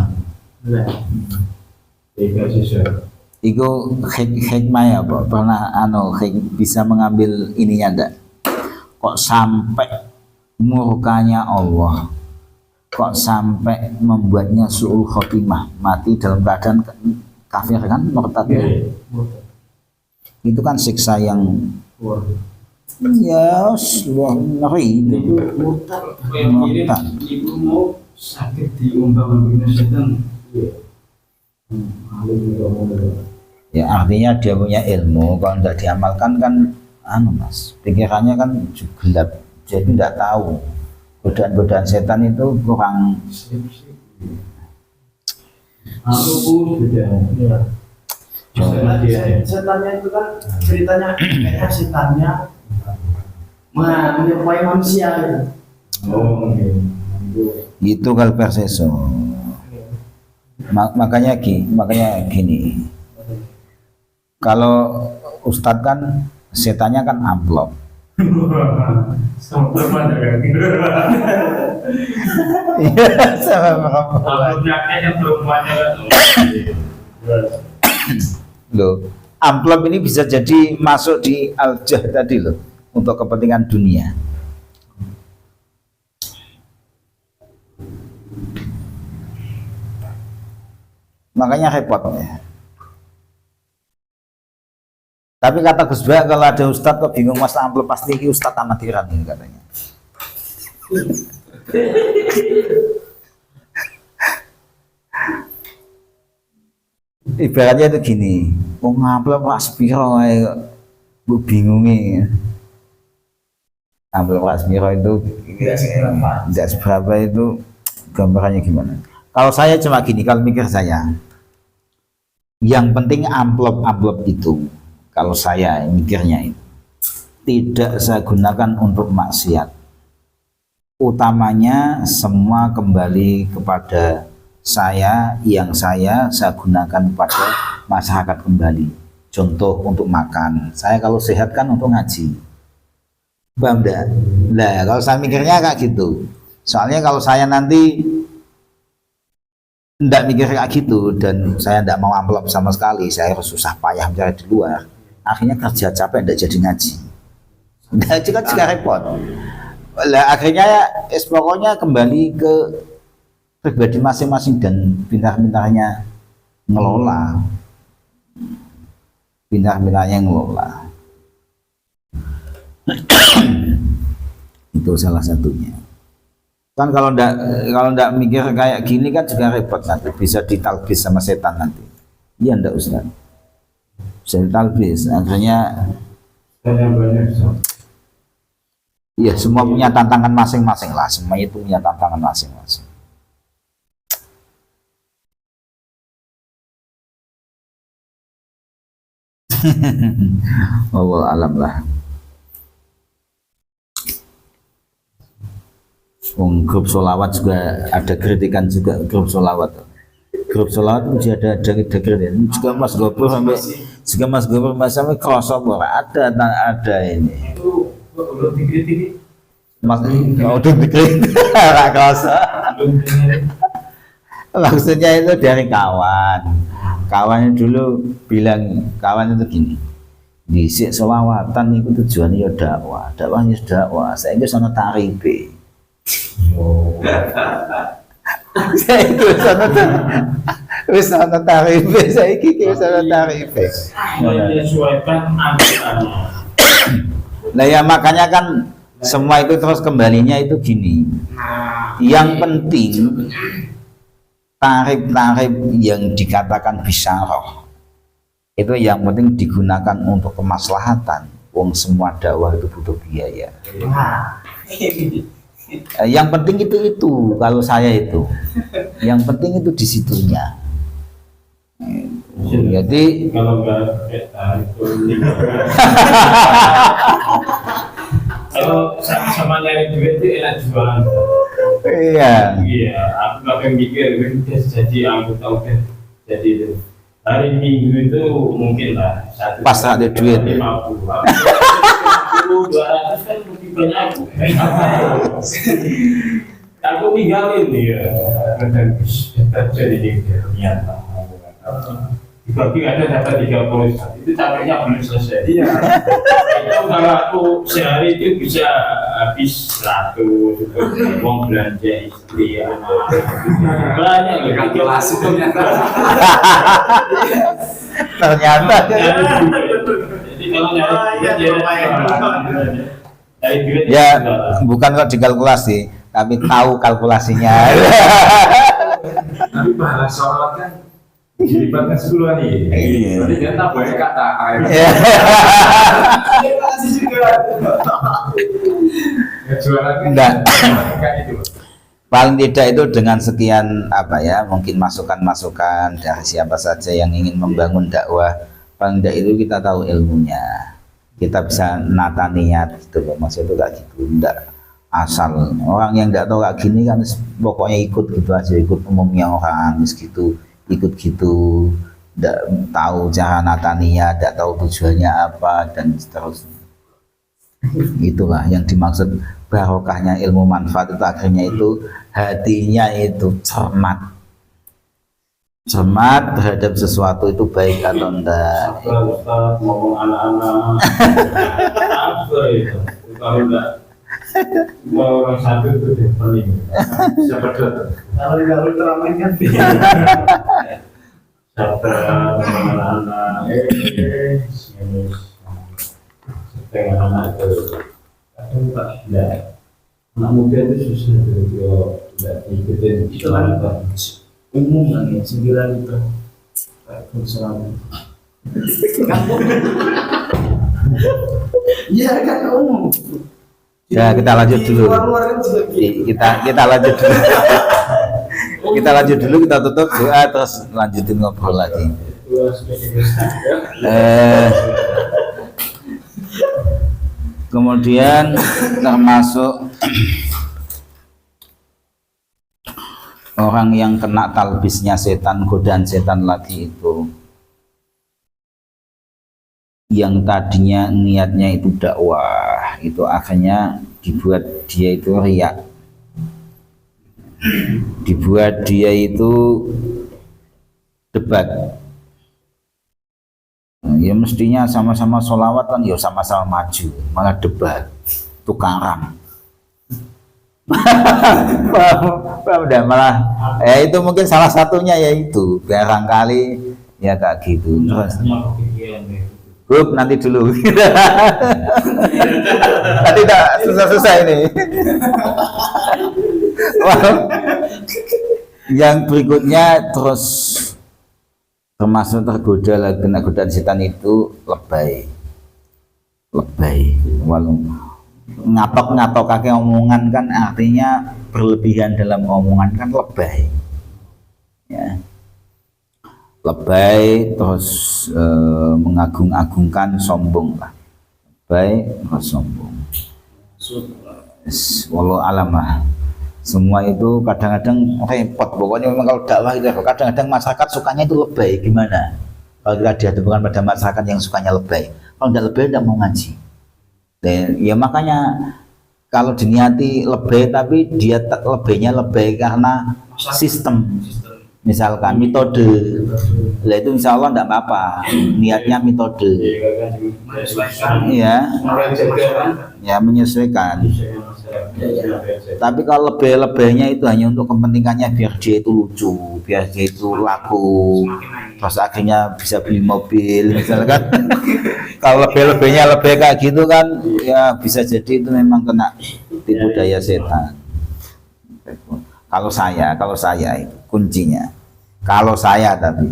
Tiga siswa.
Iku hikmah ya Pak, pernah bisa mengambil ininya enggak? Kok sampai murkanya Allah, kok sampai membuatnya su'ul khotimah, mati dalam keadaan kafir kan, murtad ya? Itu kan siksa yang ya ngeri itu.
Murtad. Ibu mau sakit diumbang-umbang setan.
Ya artinya dia punya ilmu, kalau tidak diamalkan kan mas, pikirannya kan gelap, jadi tidak tahu godaan-godaan setan itu kurang.
setannya itu kan ceritanya kayaknya setannya menyerupai manusia gitu.
Itu kalau perseso. Makanya gini, kalau ustadz kan setannya kan amplop.
Sampai mana kan?
Loh, amplop ini bisa jadi masuk di al-jah tadi loh, untuk kepentingan dunia. makanya repot ya. Tapi kata Gus Bah, kalau ada ustadz kok bingung mas amplop, pasti ini ustadz amatiran ini katanya. Ibaratnya itu gini, mau ngamplop pak sepiro bu bingung nih. Amplop pak sepiro itu tidak seberapa itu, gambarannya gimana? Kalau saya cuma gini, kalau mikir saya, yang penting amplop itu, kalau saya mikirnya itu tidak saya gunakan untuk maksiat. Utamanya semua kembali kepada saya, yang saya gunakan pada masyarakat kembali. Contoh untuk makan, saya kalau sehat kan untuk ngaji. Paham enggak? Nah, kalau saya mikirnya kayak gitu. Soalnya kalau saya nanti enggak mikir kayak gitu dan saya enggak mau amplop sama sekali, saya harus susah payah mencari di luar. Akhirnya kerja capek enggak jadi ngaji. Nah, itu kan juga repot. Lah akhirnya pokoknya kembali ke pribadi masing-masing dan pintar-pintarnya ngelola. Pintar-pintarnya ngelola. Itu salah satunya. Kan kalau ndak mikir kayak gini kan juga repot, nanti bisa ditalbis sama setan nanti. Iya ndak Ustaz? Bisa ditalbis, akhirnya ya semua punya tantangan masing-masing lah, semua itu punya tantangan masing-masing. Wallahu alam lah. Grup solawat juga ada kritikan juga, grup solawat itu ada kritikan juga Mas Gopur sampai crossover ada ini.
Itu udah dikritik.
Mas udah dikritik maksudnya itu dari kawannya dulu bilang, kawan itu gini, disik selawatan itu tujuannya ya dakwahnya dakwah, saya itu sana tarife. Saya itu sana tarife, saya itu sana tarife.
Menyesuaikan anggarannya.
Nah ya makanya kan semua itu terus kembalinya itu gini. Yang penting tarif-tarif yang dikatakan bisyarah itu yang penting digunakan untuk kemaslahatan. Wong semua dakwah itu butuh biaya. Yang penting itu kalau saya itu. Yang penting itu di situnya. Jadi
Kalau nggak itu kalau sama nyari duit itu enak jualan.
iya.
Iya, aku kadang mikir udah jadi anggota udah jadi itu. Hari Minggu itu mungkin lah satu
Pas ada duit.
50, 200 kan lebih banyak aku. Aku tinggalin ya. Jadi ternyata dibagi ada dapat 30, itu capeknya belum selesai. Iya. Itu kalau aku sehari itu bisa habis 100, uang belanja istri, anak, banyak loh.
Kalkulasi ternyata.
Ternyata
Jadi kalau nyari duit
ya bukan kok dikalkulasi, tapi tahu kalkulasinya.
Tapi pahala sholat kan dilibatkan 10 nih.
Iya.
Berarti dia tak boleh kata.
Iya.
Kalkulasi juga. Jualan
Enggak.
kayak itu.
Paling tidak itu dengan sekian apa ya, mungkin masukan-masukan dari siapa saja yang ingin membangun dakwah, paling tidak itu kita tahu ilmunya, kita bisa nata niat gitu loh, maksud itu kayak gitu, enggak asal orang yang enggak tahu kayak gini kan pokoknya ikut gitu aja, ikut umumnya orang gitu, ikut gitu, enggak tahu cara nata niat, enggak tahu tujuannya apa dan seterusnya. Itulah yang dimaksud barokahnya ilmu manfaat itu, akhirnya itu hatinya itu cermat terhadap sesuatu itu baik atau enggak.
Ustaz ngomong anak-anak apa itu kalau enggak mau orang satu itu deh paling siapa tuh kalau teramai kan Sabar anak-anak setengah anak itu kadang tak tidak anak muda itu susah kalau tidak ikutin
Itu kan umum kan ya, sindiran itu. Selalu. Iya kan umum.
Ya, kita lanjut dulu.
Luar-luar kan juga gitu.
Kita lanjut dulu. Kita lanjut dulu, kita tutup doa terus lanjutin ngobrol lagi. Kemudian termasuk orang yang kena talbisnya setan, godaan setan lagi itu, yang tadinya niatnya itu dakwah, itu akhirnya dibuat dia itu riak, dibuat dia itu debat. Ya mestinya sama-sama sholawat kan, ya sama-sama maju, malah debat, tukaran. Paham dah, malah ya itu mungkin salah satunya, yaitu barangkali ya kayak gitu. Terus Bub, nanti dulu. Tadi tak susah-susah ini. Yang berikutnya terus termasuk tergoda lagi, kena godaan setan itu lebay. Walau ngatok kakek omongan kan artinya berlebihan dalam omongan kan lebay. Ya. Lebay terus mengagung-agungkan, sombong lah. Lebay terus sombong. Walau alamah. Semua itu kadang-kadang repot. Pokoknya memang kalau dakwah itu kadang-kadang masyarakat sukanya itu lebay. Gimana? Kalau kita dihadapkan pada masyarakat yang sukanya lebay, kalau tidak lebay tidak mau ngaji. Dan ya makanya kalau diniati lebay tapi dia lebaynya lebay karena sistem. Misalkan metode, lah itu insya Allah tidak apa-apa, niatnya metode, ya menyesuaikan. Tapi kalau lebih-lebihnya itu hanya untuk kepentingannya biar dia itu lucu, biar dia itu laku, terus akhirnya bisa beli mobil, misalkan. Kalau lebih-lebihnya lebih kayak gitu kan, ya bisa jadi itu memang kena tipu daya setan. Kalau saya itu kuncinya. Kalau saya tapi,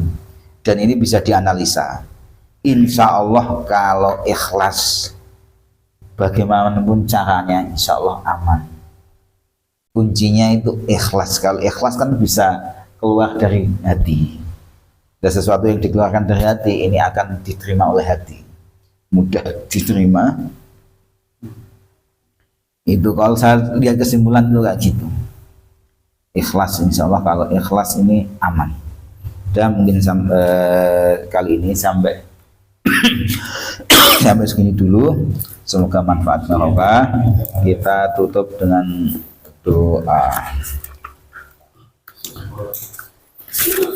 dan ini bisa dianalisa. Insya Allah kalau ikhlas, bagaimanapun caranya, insya Allah aman. Kuncinya itu ikhlas. Kalau ikhlas kan bisa keluar dari hati. Dan sesuatu yang dikeluarkan dari hati ini akan diterima oleh hati. Mudah diterima. Itu kalau saya lihat kesimpulan itu kayak gitu. Ikhlas, insya Allah kalau ikhlas ini aman. Dan mungkin kali ini sampai segini dulu. Semoga manfaat barokah. Kita tutup dengan doa.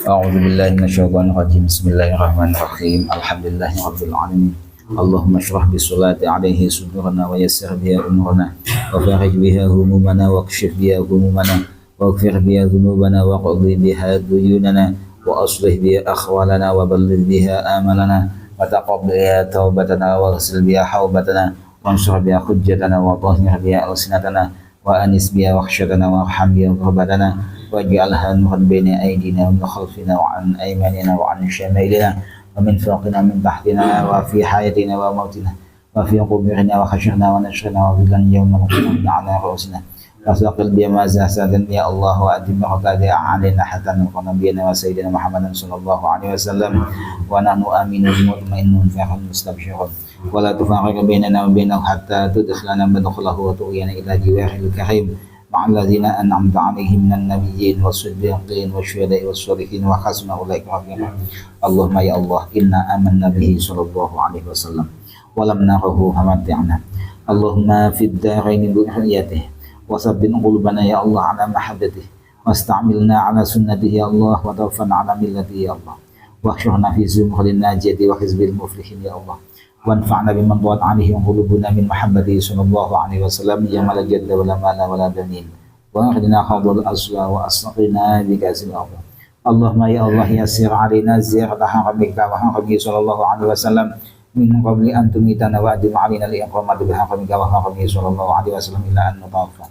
A'udzubillahi minasyaitonir rajim. Bismillahirrahmanirrahim. Alhamdulillahirabbil alamin. Allahumma shrah bi salati alaihi sudurana wa yassir biha umurana wa farij biha humumana wa kshif biha humumana واغفر بها ذنوبنا وقضي بها ديوننا وأصلح بها أخوالنا وبلغ بها آملنا وتقبل بها توبتنا واغسل بها حوبتنا وانصر بها حجتنا وطهر بها ألسنتنا وأنس بها وحشتنا وارحم بها غربتنا واجعلها نورا بين أيدينا ومن خلفنا وعن أيماننا وعن شمائلنا ومن فوقنا ومن تحتنا وفي حياتنا وموتنا وفي قبورنا وحشرنا ونشرنا وظلا يوم القيامة على رؤوسنا وثقل بما زهزادا يا الله وأدم رقادة علينا حتى نلقى نبينا وسيدنا محمد صلى الله عليه وسلم ونحن آمنون مطمئنون فخر مستبشرون ولا تفرق بيننا وبينه حتى تدخلنا مدخله وتغينا إلى جواره الكريم مع الذين أنعمت عليهم من النبيين والصديقين والشهداء والصالحين وحسن أولئك رفيقا اللهم يا الله إنا آمنا به صلى الله عليه وسلم ولم نره فمتعنا اللهم في الدارين بحياته وثبت قلوبنا يا الله على محبته واستعملنا على سنته يا الله وتوفنا على ملته يا الله واحشرنا في زمر الناجية وحزب المفلحين يا الله وانفعنا بمن ضاعت عليه قلوبنا من محبته صلى الله عليه وسلم يا من لا جد ولا مال ولا بنين واخذنا خوض الأسوى وأسقنا بكأس الأرض Allahumma ya Allah yassir alaina ziyarata haramika wa harami sallallahu alaihi wasallam min qabli an tumitana wa adim alaina al-iqamati bi haramika wa harami sallallahu alaihi wasallam ila an nutawaffa.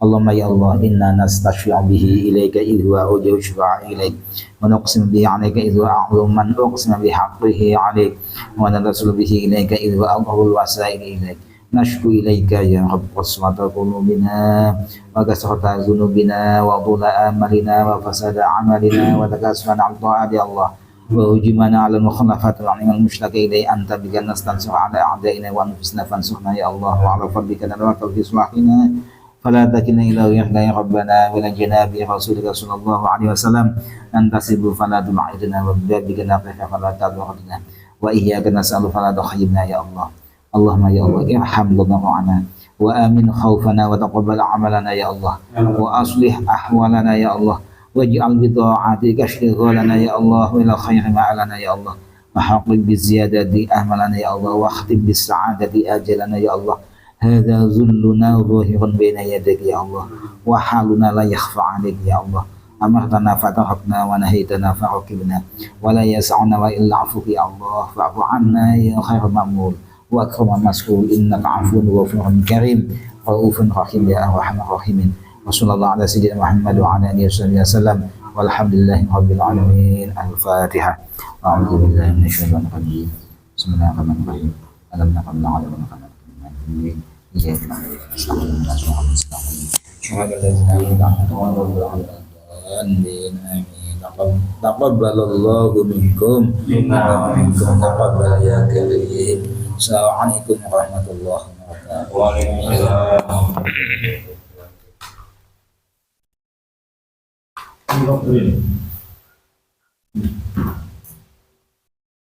Allahumma ya Allah inna nastashfi'u bihi ilayka idh huwa awja'u syufa'a ilayk wa nuqsimu bihi 'alayka idh huwa a'lamu man uqsima bi haqqihi 'alayk wa nadasulu bihi ilayka idh huwa aqrabul wasa'ili ilayk. Nashku ilaika ya Rabb qaswata qulubina wa kasrata dzunubina wa dhula amalina wa fasada amalina wa takassuran an ta'ati Allah wa hujumana 'ala al-mukhalafati wa 'ala al-mushtaki ilai anta bika nastansir 'ala a'daina wa anfusina fansurna ya Allah wa 'ala fadlika nawakkal fi islahina fala takilna ila ghayrika ya Rabbana wa la janabi rasulika sallallahu alaihi wasallam antasibu fala tu'idna wa bika nafiha fala tadurna wa iyyaka nas'alu fala tukhayyibna ya Allah. Allahumma ya Allah irham dhammana wa amin khawfana wa taqabbal amalana ya Allah wa aslih ahwalana ya Allah waj'al bi ta'atika shighalana ya Allah wa ila khayri ma'alana ya Allah wa haqqib bi ziyadati ahmalana ya Allah wa khtib bis sa'adati ajalana ya Allah hadza zulluna dhahirun baina yadik ya Allah wa haluna la yakhfa 'alaik ya Allah amartana fatahakna wa nahaytana fa'aqibna wa la yas'una wa illa 'afuka ya Allah fa'fu 'anna ya khairul ma'mul wa akram mas'ul innaka 'afuwun ghafurun karim raufun rahim ya arhamar rahimin wa sallallahu ala sayyidina Muhammad wa ala alihi wasallam walhamdulillahi rabbil alamin. Al-Fatihah. A'udzu billahi minasyaitonir rajim. Bismillahirrahmanirrahim. Alam naqul la'ala wa naqul iyyaka na'budu wa iyyaka nasta'in. Syuhada la ilaha illallah amin. Taqabbalallahu minkum wa minkum taqabbal ya karim. Assalamualaikum warahmatullahi wabarakatuh.
Waalaikumsalam.